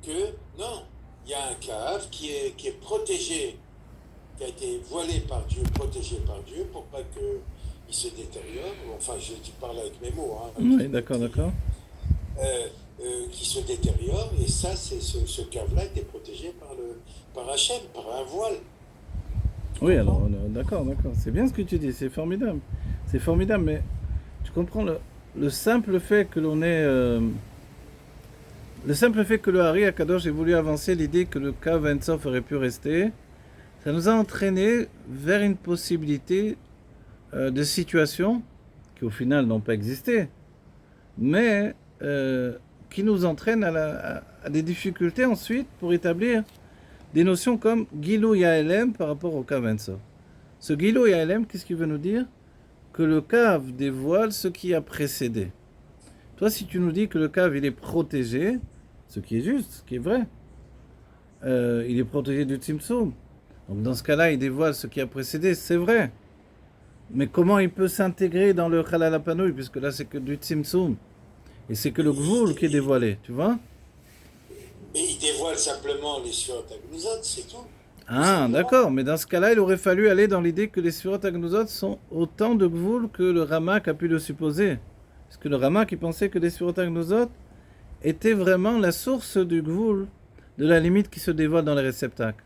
que non, il y a un cave qui est protégé, qui a été voilé par Dieu, protégé par Dieu, pour pas qu'il se détériore. Enfin, je parle avec mes mots. Hein, Oui, d'accord. qui se détériore, et ça, ce cave-là était protégé par Hachem, par un voile. Oui, alors, d'accord. C'est bien ce que tu dis, c'est formidable. C'est formidable, mais tu comprends le simple fait que l'on ait... le simple fait que le Hari Akadosh ait voulu avancer l'idée que le cave Ein Sof aurait pu rester, ça nous a entraîné vers une possibilité de situations qui au final n'ont pas existé, mais qui nous entraînent à des difficultés ensuite pour établir des notions comme Gilui Ha'elem par rapport au cave Ein Sof. Ce Gilui Ha'elem, qu'est-ce qu'il veut nous dire? Que le cave dévoile ce qui a précédé. Toi, si tu nous dis que le cave il est protégé, ce qui est juste, ce qui est vrai, il est protégé du Tzimtzum. Donc dans ce cas-là, il dévoile ce qui a précédé, c'est vrai. Mais comment il peut s'intégrer dans le Chalal Hapanui, puisque là c'est que du Tzimtzum, et c'est que le Gvoul qui est dévoilé, tu vois? Mais il dévoile simplement les Sfirot Agnuzot, c'est tout. Ah, d'accord, mais dans ce cas-là, il aurait fallu aller dans l'idée que les Sfirot Agnuzot sont autant de Gvoul que le Ramak a pu le supposer. Parce que le Ramak, il pensait que les Sfirot Agnuzot étaient vraiment la source du Gvoul, de la limite qui se dévoile dans les réceptacles.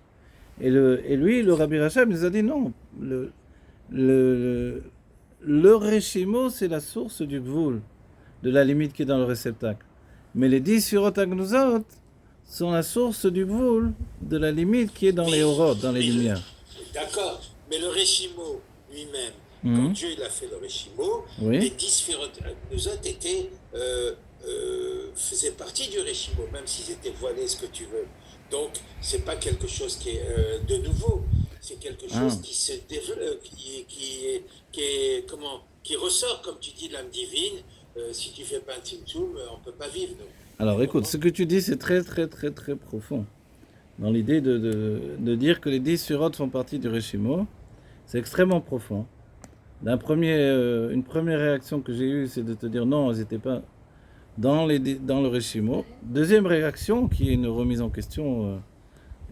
Et lui, le Rabbi Rachab, nous a dit non, le Reshimo, c'est la source du Gvoul, de la limite qui est dans le réceptacle. Mais les 10 Sfirot Agnuzot sont la source du Gvoul, de la limite qui est dans les Orot, dans les lumières. D'accord, mais le Reshimo lui-même, quand Dieu il a fait le Reshimo, les 10 Sfirot Agnuzot faisaient partie du Reshimo, même s'ils étaient voilés, ce que tu veux. Donc, c'est pas quelque chose qui est de nouveau. C'est quelque chose qui se développe, qui ressort, comme tu dis, de l'âme divine. Si tu fais pas un Tzimtzum, on peut pas vivre, nous. Alors écoute, ce que tu dis, c'est très très très très profond. Dans l'idée de dire que les 10 surotes font partie du Reshimo, c'est extrêmement profond. Une première réaction que j'ai eue, c'est de te dire non, elles n'étaient pas dans le Reshimo. Deuxième réaction, qui est une remise en question,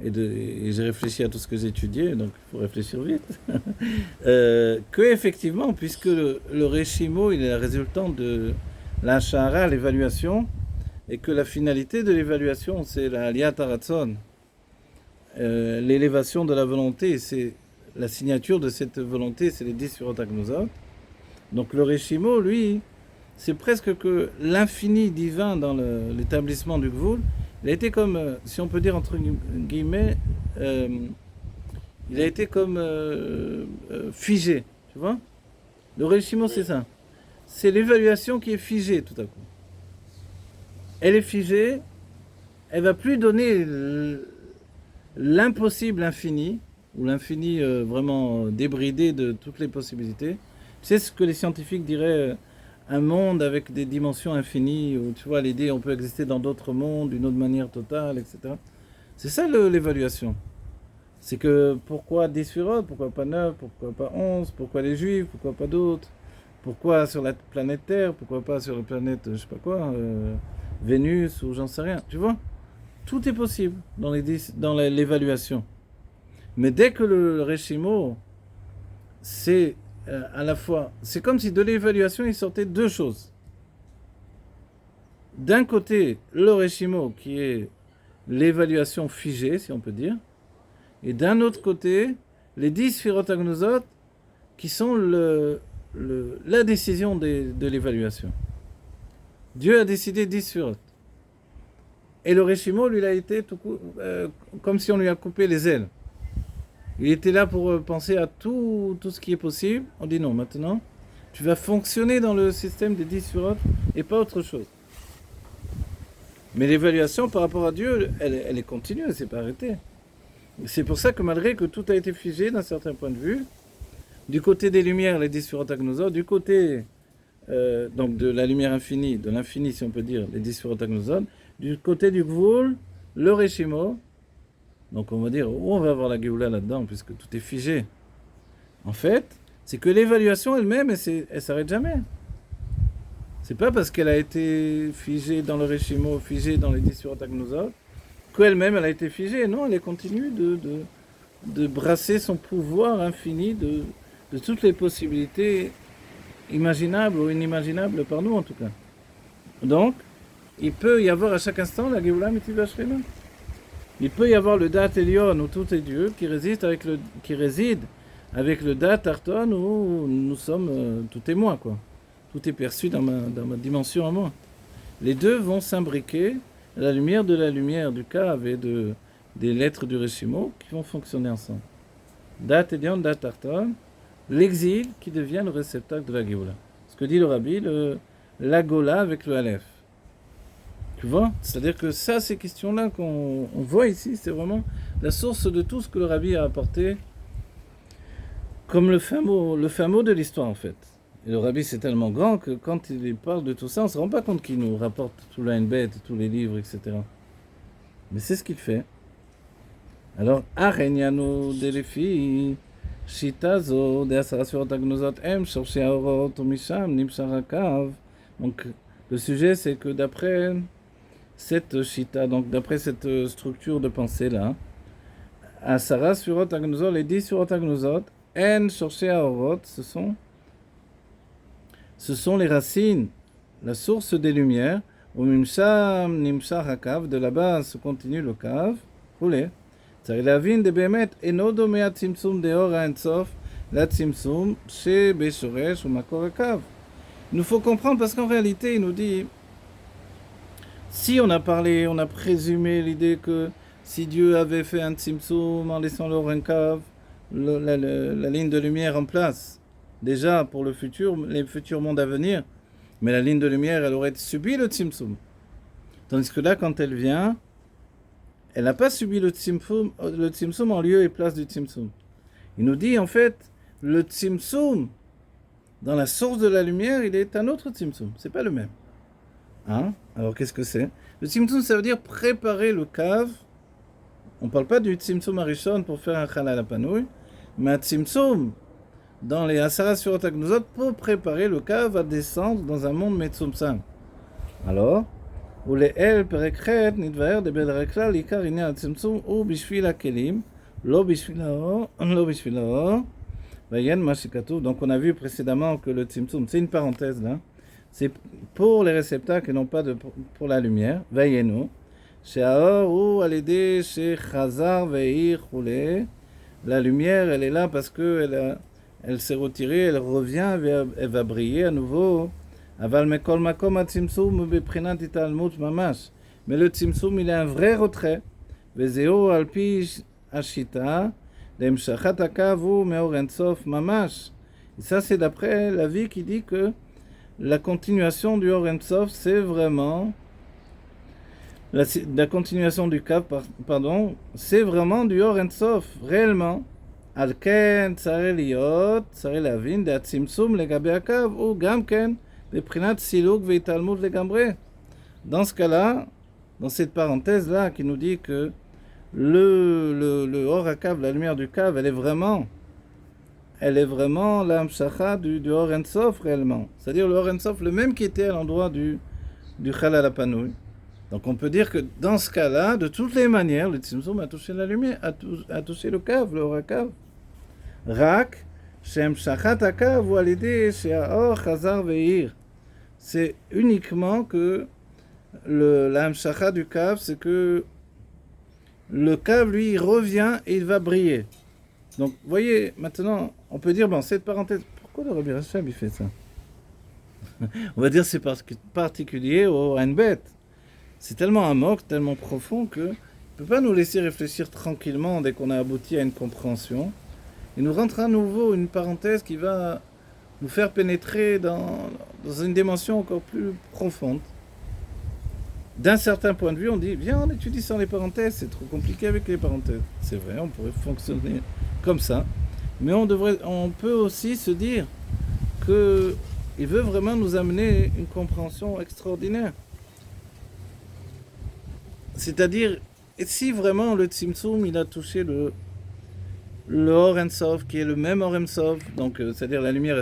et j'ai réfléchi à tout ce que j'ai étudié, donc il faut réfléchir vite, que effectivement, puisque le Reshimo, il est la résultante de la Shahara, l'évaluation, et que la finalité de l'évaluation, c'est la Aliyat Haratzon, l'élévation de la volonté, c'est la signature de cette volonté, c'est les 10 sur Agnosot. Donc le Reshimo, lui, c'est presque que l'infini divin dans l'établissement du Gvoul, il a été comme, si on peut dire entre guillemets, il a été comme figé, tu vois. Le Reshimo, c'est ça. C'est l'évaluation qui est figée tout à coup. Elle est figée, elle va plus donner l'impossible infini, ou l'infini vraiment débridé de toutes les possibilités. C'est ce que les scientifiques diraient un monde avec des dimensions infinies, où tu vois l'idée on peut exister dans d'autres mondes d'une autre manière totale, etc. C'est ça l'évaluation. C'est que pourquoi 10 surotes, pourquoi pas 9, pourquoi pas 11, pourquoi les juifs, pourquoi pas d'autres, pourquoi sur la planète Terre, pourquoi pas sur la planète je sais pas quoi, Vénus ou j'en sais rien, tu vois. Tout est possible dans l'évaluation. Mais dès que le Reshimo, c'est à la fois, c'est comme si de l'évaluation il sortait deux choses. D'un côté, le Reshimo qui est l'évaluation figée, si on peut dire, et d'un autre côté, les 10 Sphirot Agnosot qui sont la décision de l'évaluation. Dieu a décidé 10 Sphirot. Et le Reshimo, lui, il a été comme si on lui a coupé les ailes. Il était là pour penser à tout ce qui est possible. On dit non, maintenant, tu vas fonctionner dans le système des 10 surotes et pas autre chose. Mais l'évaluation par rapport à Dieu, elle est continue, elle ne s'est pas arrêtée. C'est pour ça que malgré que tout a été figé d'un certain point de vue, du côté des lumières, les 10 surotes Agnosot, du côté donc de la lumière infinie, de l'infini si on peut dire, les 10 surotes Agnosot, du côté du Gvoul, le Reshimo. Donc on va dire, où on va avoir la Géoula là-dedans, puisque tout est figé. En fait, c'est que l'évaluation elle-même, elle s'arrête jamais. C'est pas parce qu'elle a été figée dans le Reshimo, figée dans les 10 surotes Agnosot, qu'elle-même elle a été figée. Non, elle continue de brasser son pouvoir infini de toutes les possibilités imaginables ou inimaginables par nous en tout cas. Donc, il peut y avoir à chaque instant la Géoula Mitiva Shrena. Il peut y avoir le Dat Elion où tout est Dieu qui réside avec le Dat Arton où nous sommes tout est moi quoi. Tout est perçu dans ma dimension à moi. Les deux vont s'imbriquer à la lumière du Kav et des lettres du Reshimo qui vont fonctionner ensemble. Dat Elion, Dat Arton, l'exil qui devient le réceptacle de la Géoula. Ce que dit le Rabbi, la Gola avec le Aleph. Tu vois? C'est-à-dire que ça, ces questions-là qu'on voit ici, c'est vraiment la source de tout ce que le Rabbi a apporté comme le fin mot de l'histoire, en fait. Et le Rabbi, c'est tellement grand que quand il parle de tout ça, on ne se rend pas compte qu'il nous rapporte tout la bête, tous les livres, etc. Mais c'est ce qu'il fait. Alors, Arenyano Delefi, Shitazo, de Asarasur Agnosot M, Cherché Aorot, Misham, Nimsharakav. Donc, le sujet, c'est que d'après cette shita, donc d'après cette structure de pensée-là, Asara Surot Agnosot, les 10 Surot Agnosot, En Cherché Aorot, ce sont les racines, la source des lumières, au Mimsham, Nimshar Hakav, de là-bas se continue le Kav, roulé. צריך להבין באמת אינו דומה הצמצום דאור האינסוף לצמצום שבשורש ומקור הקו. Il nous faut comprendre parce qu'en réalité il nous dit si on a présumé l'idée que si Dieu avait fait un tzimtzum en laissant l'or un cave, la ligne de lumière en place déjà pour les futurs mondes à venir, mais la ligne de lumière elle aurait subi le tzimtzum. Tandis que là quand elle vient, elle n'a pas subi le tzimtzum en lieu et place du tzimtzum. Il nous dit en fait, le tzimtzum, dans la source de la lumière, il est un autre tzimtzum. C'est pas le même. Hein? Alors qu'est-ce que c'est? Le tzimtzum, ça veut dire préparer le cave. On ne parle pas du tzimtzum arishon pour faire un chalal apanouy, mais un tzimtzum dans les Asara Surot Agnuzot pour préparer le cave à descendre dans un monde metzumtzam. Alors, ou les El Perekhet Nidvaer de Bedrekla Likar Ine Atzimtzum ou Bishvil Akelim, Lo Bishvil Haor, Vayen Mashikatu. Donc on a vu précédemment que le tzimtzum, c'est une parenthèse là, c'est pour les réceptacles et non pas pour la lumière. Vayenu. She'aor ou Alede Shechazar Veir Choule. La lumière, elle est là parce que elle s'est retirée, elle revient, elle va briller à nouveau. Aval mekol makom atzimtzum beprinat italmut mamash. Mais le tzimtzum, il est un vrai retrait. Vezeo alpi ashita lemshachat akavu meor ensof mamash. Et ça, c'est d'après la vie qui dit que la continuation du Or Ensof, c'est vraiment la continuation du Kav, pardon, c'est vraiment du Or Ensof, réellement. Alken tsare liot, tsare lavin, de atzimtzum legabe akav, ou gamken, beprinat siluk veitalmut legambre. Dans ce cas-là, dans cette parenthèse-là, qui nous dit que le Or Akav, la lumière du Kav, elle est vraiment l'amshacha du Or Ensof réellement. C'est-à-dire le Or Ensof, le même qui était à l'endroit du Chalal Apanouy. Donc on peut dire que dans ce cas-là, de toutes les manières, le tzimtzum a touché la lumière, a touché le Kav, le Or Akav. Rak, Shem Shachat Akav, ou Alidé, She'aor Chazar Veir. C'est uniquement que l'amshacha du Kav, c'est que le Kav, lui, il revient et il va briller. Donc, vous voyez, maintenant, on peut dire, bon, cette parenthèse, pourquoi le Rabbi Rachab, il fait ça? On va dire c'est particulier au Hanbet. C'est tellement amok, tellement profond que ne peut pas nous laisser réfléchir tranquillement dès qu'on a abouti à une compréhension. Il nous rentre à nouveau une parenthèse qui va nous faire pénétrer dans une dimension encore plus profonde. D'un certain point de vue, on dit, viens, on étudie sans les parenthèses, c'est trop compliqué avec les parenthèses. C'est vrai, on pourrait fonctionner comme ça. Mais on peut aussi se dire qu'il veut vraiment nous amener une compréhension extraordinaire. C'est-à-dire, si vraiment le tzimtzum, il a touché le Or Ensof, qui est le même Or Ensof, donc c'est-à-dire la lumière,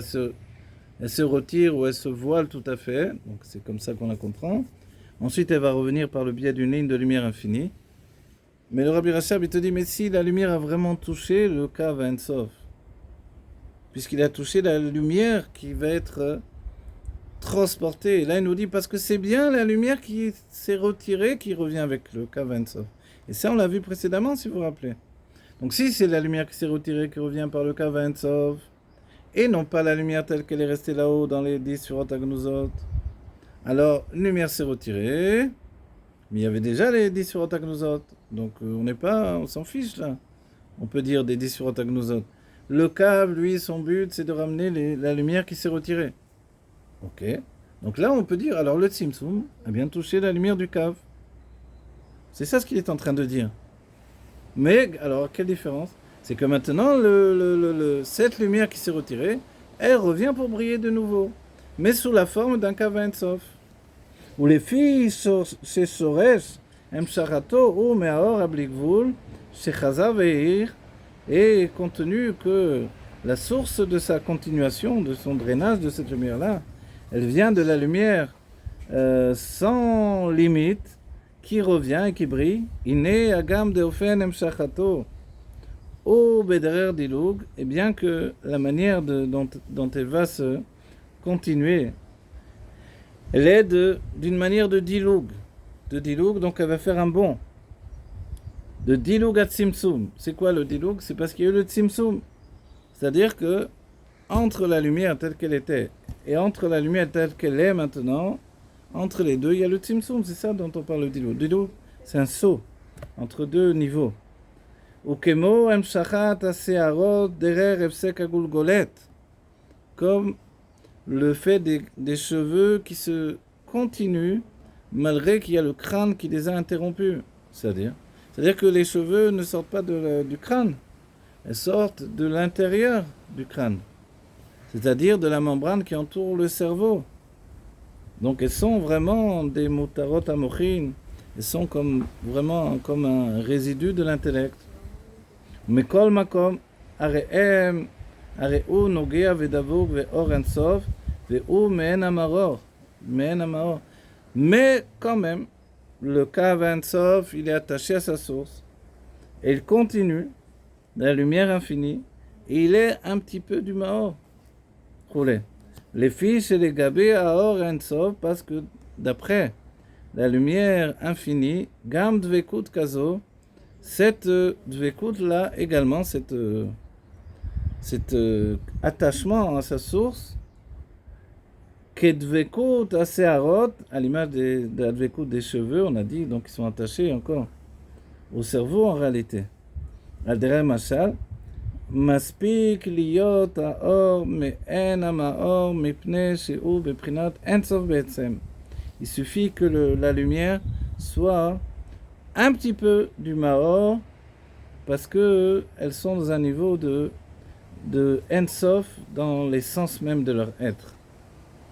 elle se retire ou elle se voile tout à fait, donc c'est comme ça qu'on la comprend. Ensuite, elle va revenir par le biais d'une ligne de lumière infinie. Mais le Rabbi Rachab, il te dit, mais si la lumière a vraiment touché le Kav Ensof, puisqu'il a touché la lumière qui va être transportée. Et là, il nous dit, parce que c'est bien la lumière qui s'est retirée qui revient avec le Kav Ensof. Et ça, on l'a vu précédemment, si vous vous rappelez. Donc, si c'est la lumière qui s'est retirée qui revient par le Kav Ensof, et non pas la lumière telle qu'elle est restée là-haut dans les 10 Surot Agnuzot, alors, une lumière s'est retirée, mais il y avait déjà les 10 Surot Agnuzot. Donc, on s'en fiche là. On peut dire des 10 Surot Agnuzot. Le Kav, lui, son but, c'est de ramener la lumière qui s'est retirée. Ok. Donc là, on peut dire, alors le tzimtzum a bien touché la lumière du Kav. C'est ça ce qu'il est en train de dire. Mais, alors, quelle différence? C'est que maintenant, cette lumière qui s'est retirée, elle revient pour briller de nouveau. Mais sous la forme d'un Kav Ensof. Ou les filles chez Soresh, Msharato ou Meaor Ablikvul, chez Chazav Veir, et compte tenu que la source de sa continuation, de son drainage de cette lumière-là, elle vient de la lumière sans limite, qui revient et qui brille, Ine Agam Deofen Mshachato, ou Bederer Dilug, et bien que la manière dont elle va se continuer, elle est d'une manière de diloug. Donc elle va faire un bond. De diloug à tzimtzum. C'est quoi le diloug? C'est parce qu'il y a eu le tzimtzum. C'est-à-dire que entre la lumière telle qu'elle était et entre la lumière telle qu'elle est maintenant, entre les deux, il y a le tzimtzum. C'est ça dont on parle le diloug. Diloug, c'est un saut entre deux niveaux. Ukemo emshachat asearot derer efsek agulgolet. Comme le fait des cheveux qui se continuent malgré qu'il y a le crâne qui les a interrompus. C'est-à-dire que les cheveux ne sortent pas du crâne, elles sortent de l'intérieur du crâne, c'est-à-dire de la membrane qui entoure le cerveau. Donc elles sont vraiment des mutarot amochin. Elles sont vraiment comme un résidu de l'intellect. Mais kol makom, arehem, areu nogea vedavuk ve'or ensof, ve'u me'en amaror. Me'en amaror. Mais quand même, le Kav Ensof, il est attaché à sa source. Et il continue dans la lumière infinie. Et il est un petit peu du Maor. Roulé. Les fiches et les gabés à Or Ensof, parce que d'après la lumière infinie, Gam Dvekut Kazo, cette Dvekut là également, cet attachement à sa source, Kedvekut Asearot, à l'image de la Dvekut des cheveux, on a dit, donc ils sont attachés encore au cerveau en réalité. Al-Derem Mashal, Maspik Liot Aor Me'en Amaor Mipne She'u Beprinat Ensof Be'etzem. Il suffit que la lumière soit un petit peu du Maor, parce que elles sont dans un niveau de Ensof dans l'essence même de leur être.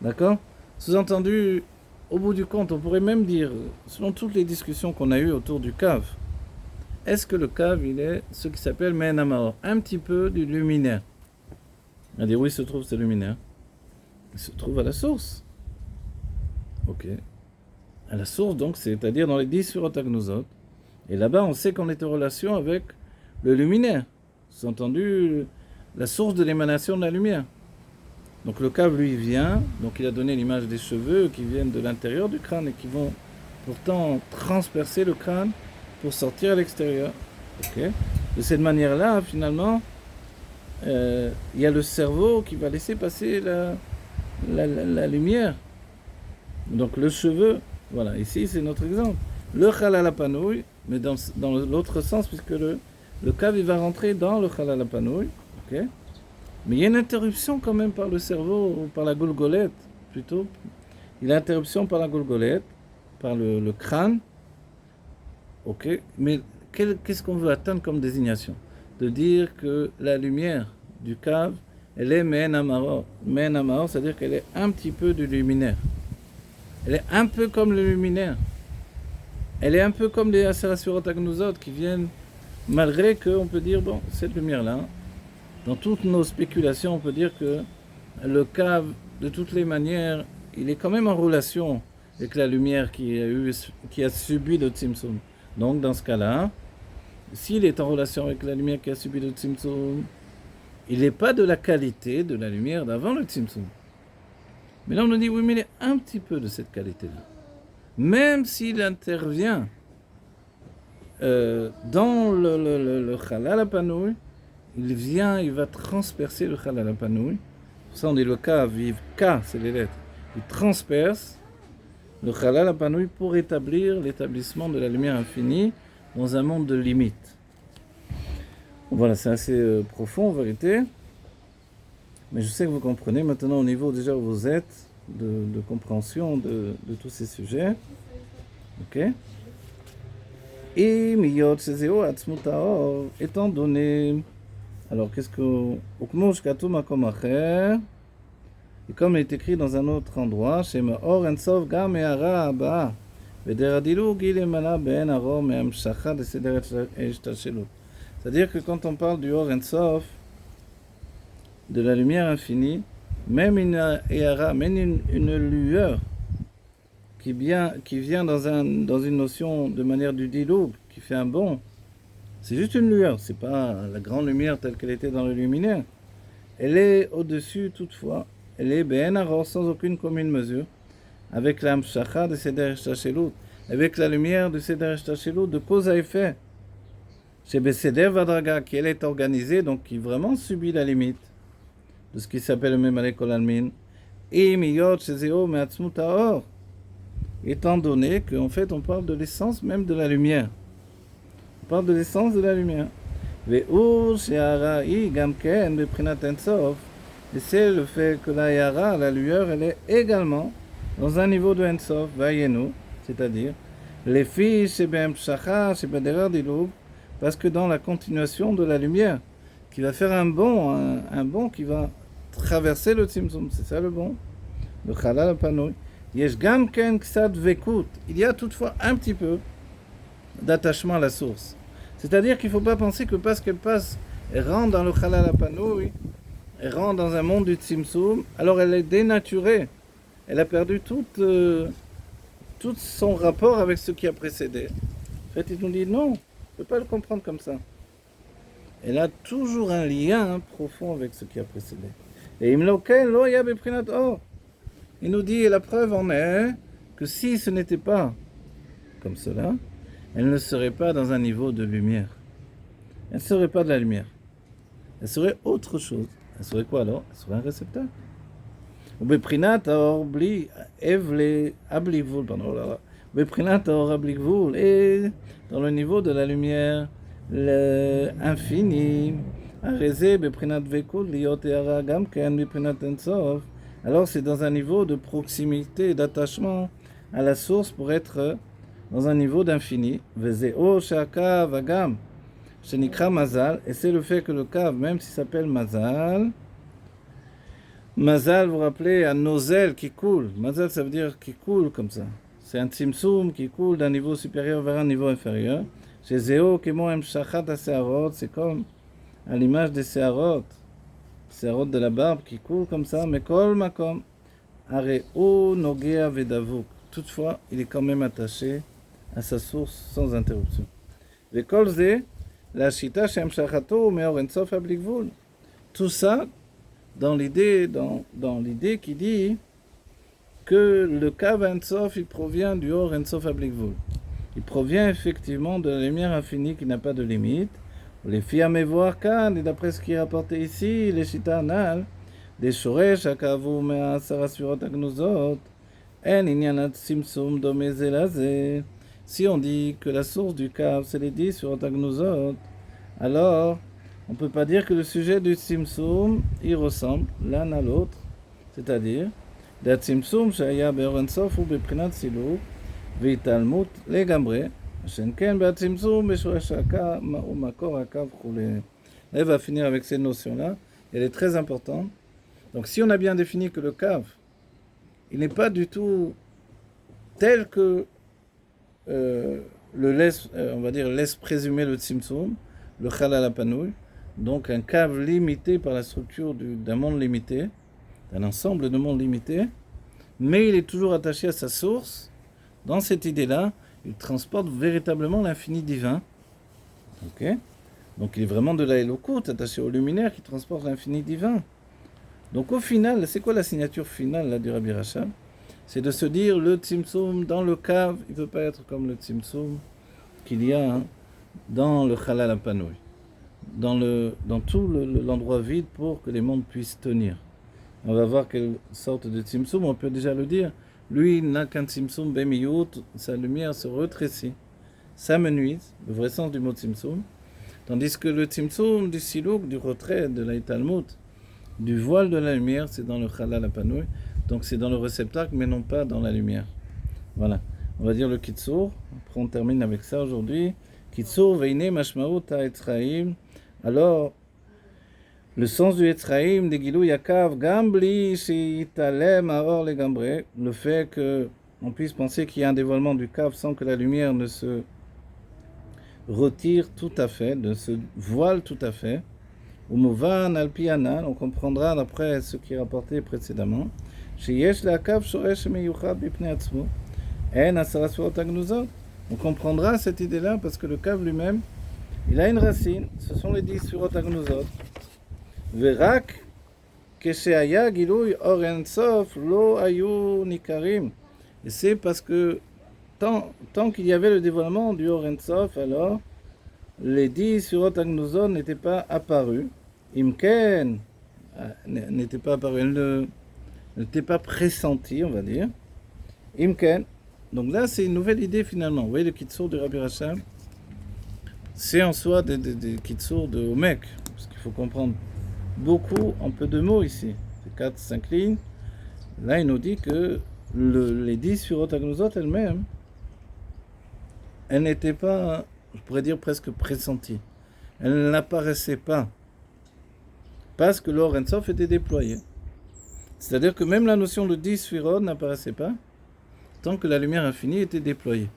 D'accord? Sous-entendu, au bout du compte, on pourrait même dire, selon toutes les discussions qu'on a eues autour du Kav, est-ce que le Kav, il est ce qui s'appelle Me'en un petit peu du luminaire? On va dire, oui, il se trouve, c'est luminaire. Il se trouve à la source. Ok. À la source, donc, c'est-à-dire dans les 10 Sfirot HaGnuzot. Et là-bas, on sait qu'on est en relation avec le luminaire. Sous-entendu, la source de l'émanation de la lumière. Donc le Kav, lui, vient, donc il a donné l'image des cheveux qui viennent de l'intérieur du crâne et qui vont pourtant transpercer le crâne pour sortir à l'extérieur. Okay. De cette manière-là, finalement, il y a le cerveau qui va laisser passer la lumière. Donc le cheveu, voilà, ici c'est notre exemple. Le Chalal HaPanouy, mais dans l'autre sens, puisque le Kav, il va rentrer dans le Chalal HaPanouy, ok. Mais il y a une interruption quand même par le cerveau, ou par la golgolette, plutôt. Il y a une interruption par la golgolette, par le crâne. Ok, mais qu'est-ce qu'on veut atteindre comme désignation? De dire que la lumière du Kav, elle est Me'en Amaror. Me'en Amaror, c'est-à-dire qu'elle est un petit peu du luminaire. Elle est un peu comme le luminaire. Elle est un peu comme les Aseret Sfirot HaGnuzot qui viennent, malgré qu'on peut dire, bon, cette lumière-là, dans toutes nos spéculations, on peut dire que le Kav, de toutes les manières, il est quand même en relation avec la lumière qui a subi le Tzimtzum. Donc, dans ce cas-là, s'il est en relation avec la lumière qui a subi le Tzimtzum, il n'est pas de la qualité de la lumière d'avant le Tzimtzum. Mais là, on nous dit, oui, mais il est un petit peu de cette qualité-là. Même s'il intervient dans le Chalal HaPanouy, il va transpercer le Chalal HaPanouy. Pour ça, on dit le Kav, K, c'est les lettres. Il transperce le Chalal HaPanouy pour établir l'établissement de la lumière infinie dans un monde de limites. Voilà, c'est assez profond en vérité. Mais je sais que vous comprenez maintenant au niveau déjà où vous êtes, de compréhension de tous ces sujets. Ok? Et Miyot Shezeo Atzmut Haor, étant donné. Alors, qu'est-ce que. Ukmush Katum Makom Acher. Et comme il est écrit dans un autre endroit, chez Maor Ensof Gam Me'ara Abba, Vederadilu Gil Emana Ben Aro Me'amshacha de Seder Eshtashelu. C'est-à-dire que quand on parle du Or Ensof, de la lumière infinie, même une lueur qui vient dans une notion de manière du diloub, qui fait un bond, c'est juste une lueur, c'est pas la grande lumière telle qu'elle était dans le luminaire. Elle est au-dessus toutefois, elle est Ben Aror sans aucune commune mesure, avec l'Amshacha de Seder Eshtashelu, avec la lumière de Seder Eshtashelu, de cause à effet. Chez Beseder Vadraga, qui elle est organisée, donc qui vraiment subit la limite de ce qui s'appelle le Memale Kol Almin, et Miyot Shezeo Me'atzmut Haor, étant donné qu'en fait on parle de l'essence même de la lumière. On parle de l'essence de la lumière. Ve'ur she'ara hi gam ken beprinat ensof, et c'est le fait que la yara, la lueur, elle est également dans un niveau de ensof, vayenu, c'est-à-dire les filles shebem pshacha shebederar dilub, parce que dans la continuation de la lumière, qui va faire un bond qui va traverser le Tzimtzum, c'est ça le bond, le Chalal HaPanouy. Yesh gam ken ksad vekut. Il y a toutefois un petit peu d'attachement à la source. C'est-à-dire qu'il ne faut pas penser que parce qu'elle passe, elle rentre dans le Chalal HaPanoui, elle rentre dans un monde du Tzimtzum, alors elle est dénaturée. Elle a perdu tout son rapport avec ce qui a précédé. En fait, il nous dit non, on ne peut pas le comprendre comme ça. Elle a toujours un lien profond avec ce qui a précédé. Et Imloken lo ya beprinat or. Il nous dit, et la preuve en est que si ce n'était pas comme cela, elle ne serait pas dans un niveau de lumière. Elle ne serait pas de la lumière. Elle serait autre chose. Elle serait quoi alors? Elle serait un réceptacle. Beprinat or bli evle abligvul, pardon, beprinat or abligvul, et dans le niveau de la lumière, l'infini, arezé beprinat vekul liot eara gam ken beprinat ensof. Alors c'est dans un niveau de proximité, d'attachement à la source pour être dans un niveau d'infini. Vezeo shaka vagam shenikra mazal, et c'est le fait que le kav, même s'il s'appelle mazal, mazal, vous vous rappelez, un nozel qui coule. Mazal, ça veut dire qui coule comme ça. C'est un tzimtzum qui coule d'un niveau supérieur vers un niveau inférieur. Chez Zéo, kemo em shachat ha-seharot, c'est comme à l'image des seharot. Seharot de la barbe qui coule comme ça. Mais kol makom, areo nogea vedavuk. Toutefois, il est quand même attaché à sa source sans interruption. Vekol ze, la shita shem shachato meor ensof ablikvul. Tout ça, dans l'idée qui dit que le Kav Ensof, il provient du Or Ensof Ablikvul. Il provient effectivement de la lumière infinie qui n'a pas de limite. Les Fiamevoar Kan, et d'après ce qui est rapporté ici, les Shita Anal, des Shoresh Akavu Mea Sarasvirot Agnuzot, En Inyanat Simsum Domezelaze. Si on dit que la source du Kav, c'est les 10 Surot Agnuzot, alors on ne peut pas dire que le sujet du Tzimtzum, il ressemble l'un à l'autre. C'est-à-dire, le Tzimtzum, Shaya Be'orensof ou Beprinat Silou, Veitalmut, les Gambre, Shenken Be'atzimtzum, Beshurashaka, ou Makor Akav, Koulé. Elle va finir avec ces notions-là. Elle est très importante. Donc, si on a bien défini que le Kav, il n'est pas du tout tel que on va dire, laisse présumer le Tzimtzum, le Chalal HaPanoui, donc un cave limité par la structure d'un monde limité, d'un ensemble de mondes limités, mais il est toujours attaché à sa source. Dans cette idée-là, il transporte véritablement l'infini divin. Okay, donc il est vraiment de la Elokut, attaché au luminaire qui transporte l'infini divin. Donc au final, c'est quoi la signature finale là, du Rabbi Rachab? C'est de se dire, le Tzimtzum dans le cave, il ne peut pas être comme le Tzimtzum qu'il y a dans le Chalal HaPanoui. Dans tout l'endroit vide pour que les mondes puissent tenir. On va voir quelle sorte de Tzimtzum, on peut déjà le dire. Lui, il n'a qu'un Tzimtzum Bemiyut, sa lumière se rétrécit, s'amenuise, le vrai sens du mot Tzimtzum. Tandis que le Tzimtzum du Silouk, du retrait, de la Talmud, du voile de la lumière, c'est dans le Chalal HaPanoui, donc c'est dans le réceptacle, mais non pas dans la lumière. Voilà, on va dire le Kitsour, après on termine avec ça aujourd'hui. Kitsour, Veine Mashmaut HaEtzraim. Alors, le sens du Etzraim, des Gilou Yakav, Gambli, Shitalem, Aor, les Gambre, le fait qu'on puisse penser qu'il y a un dévoilement du Kav sans que la lumière ne se retire tout à fait, ne se voile tout à fait. Umuvan Alpiana, on comprendra d'après ce qui est rapporté précédemment. Sheyesh la Kav, Shoresh Meyuchad, Bipne Atzmo, En Asarasvot Agnuzot. On comprendra cette idée-là parce que le Kav lui-même, il a une racine, ce sont les 10 Surot Agnuzot. Verak, Kesheaya Gilouy Or Ensof Lo Ayu Nikarim. Et c'est parce que tant qu'il y avait le dévoilement du Or Ensof, alors les 10 Surot Agnuzot n'étaient pas apparus. Imken n'était pas apparu, elle n'était pas pressentie, on va dire. Imken. Donc là, c'est une nouvelle idée finalement. Vous voyez le Kitsour du Rabbi Rachab, c'est en soi des Kitsour de Omek, parce qu'il faut comprendre beaucoup en peu de mots ici. C'est 4-5 lignes. Là, il nous dit que les 10 Surot Agnuzot elles-mêmes, elles n'étaient pas, je pourrais dire presque pressenties. Elles n'apparaissaient pas. Parce que l'Or Ensof était déployé. C'est-à-dire que même la notion de 10 Surot n'apparaissait pas. tant que la lumière infinie était déployée.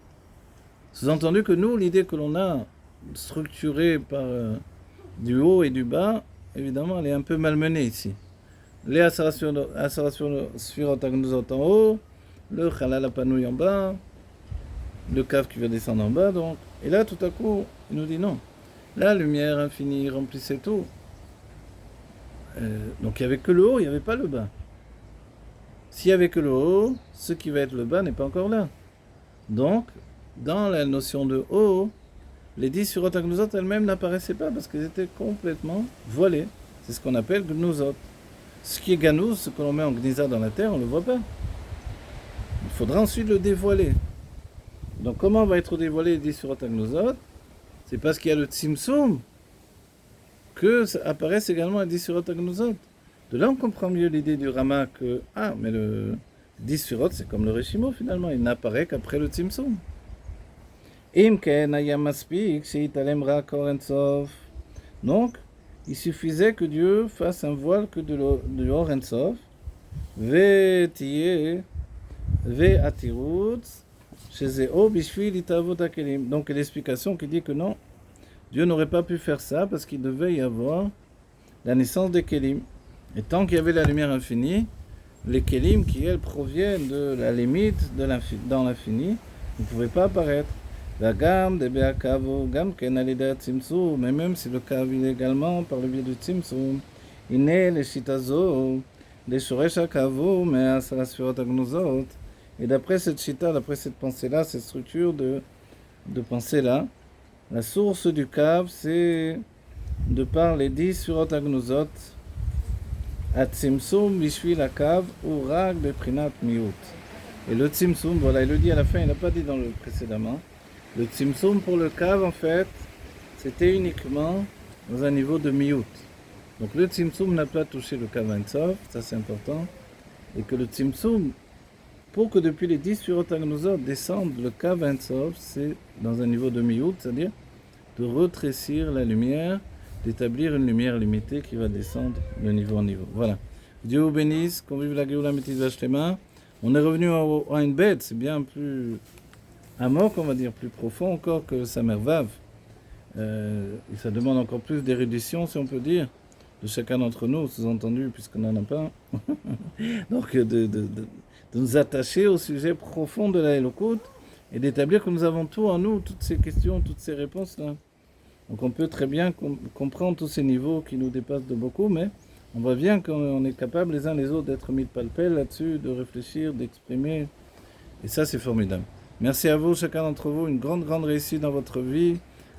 Sous-entendu que nous, l'idée que l'on a structurée par du haut et du bas, évidemment, elle est un peu malmenée ici. Les Asarasyon Sfirot Agnuzot en haut, le Chalal Apanouï en bas, le Kav qui va descendre en bas, donc. Et là, tout à coup, il nous dit non. La lumière infinie remplissait tout. Donc il n'y avait que le haut, il n'y avait pas le bas. S'il n'y avait que le haut, ce qui va être le bas n'est pas encore là. Donc, dans la notion de haut, les 10 Sfirot Agnuzot elles-mêmes n'apparaissaient pas parce qu'elles étaient complètement voilées. C'est ce qu'on appelle Gnuzot. Ce qui est Ganouz, ce que l'on met en Gniza dans la terre, on ne le voit pas. Il faudra ensuite le dévoiler. Donc comment va être dévoilé les 10 Sfirot Agnuzot? C'est parce qu'il y a le Tzimtzum que apparaissent également les 10 Sfirot Agnuzot. De là on comprend mieux l'idée du Rama que mais le 10 Sfirot c'est comme le Reshimo finalement, il n'apparaît qu'après le Tzimtzum. Donc il suffisait que Dieu fasse un voile que de Or En Sof, donc l'explication qui dit que non, Dieu n'aurait pas pu faire ça parce qu'il devait y avoir la naissance des Kélim. Et tant qu'il y avait la lumière infinie, les Kélim qui elles proviennent de la limite dans l'infini ne pouvaient pas apparaître. Mais même si le Kav est également par le biais du Tzimtzum, il est le Shitazo, les Shoresh HaKavo, mais à la Sfirot Agnuzot. Et d'après cette Shita, d'après cette pensée-là, cette structure de pensée-là, la source du Kav, c'est de par les 10 Sfirot Agnuzot, à Tzimtzum, Bishvil HaKav, ou Rag Beprinat Miut. Et le Tzimtzum, voilà, il le dit à la fin, il n'a pas dit dans le précédemment. Le Tzimtzum pour le Kav, en fait, c'était uniquement dans un niveau de Miut. Donc le Tzimtzum n'a pas touché le Kav En Sof, ça c'est important. Et que le Tzimtzum, pour que depuis les 10 Sfirot Agnuzot descende le Kav En Sof, c'est dans un niveau de Miut, c'est-à-dire de rétrécir la lumière, d'établir une lumière limitée qui va descendre de niveau en niveau. Voilà. Dieu vous bénisse, qu'on vive la Géoula Mitzvah Shlema. On est revenu à une bête, c'est bien plus amok, on va dire, plus profond encore que Samer Vav. Et ça demande encore plus d'érudition, si on peut dire, de chacun d'entre nous, sous-entendu, puisqu'on n'en a pas. Donc, de nous attacher au sujet profond de la Elokut et d'établir que nous avons tout en nous, toutes ces questions, toutes ces réponses-là. Donc, on peut très bien comprendre tous ces niveaux qui nous dépassent de beaucoup, mais on voit bien qu'on est capable les uns les autres d'être mis de palpel là-dessus, de réfléchir, d'exprimer. Et ça, c'est formidable. Merci à vous, chacun d'entre vous, une grande réussite dans votre vie,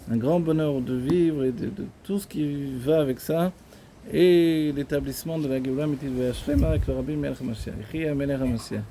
un grand bonheur de vivre et de tout ce qui va avec ça, et l'établissement de la Géoula Mitzvah Shlema avec le Rabbi Melech HaMashiach.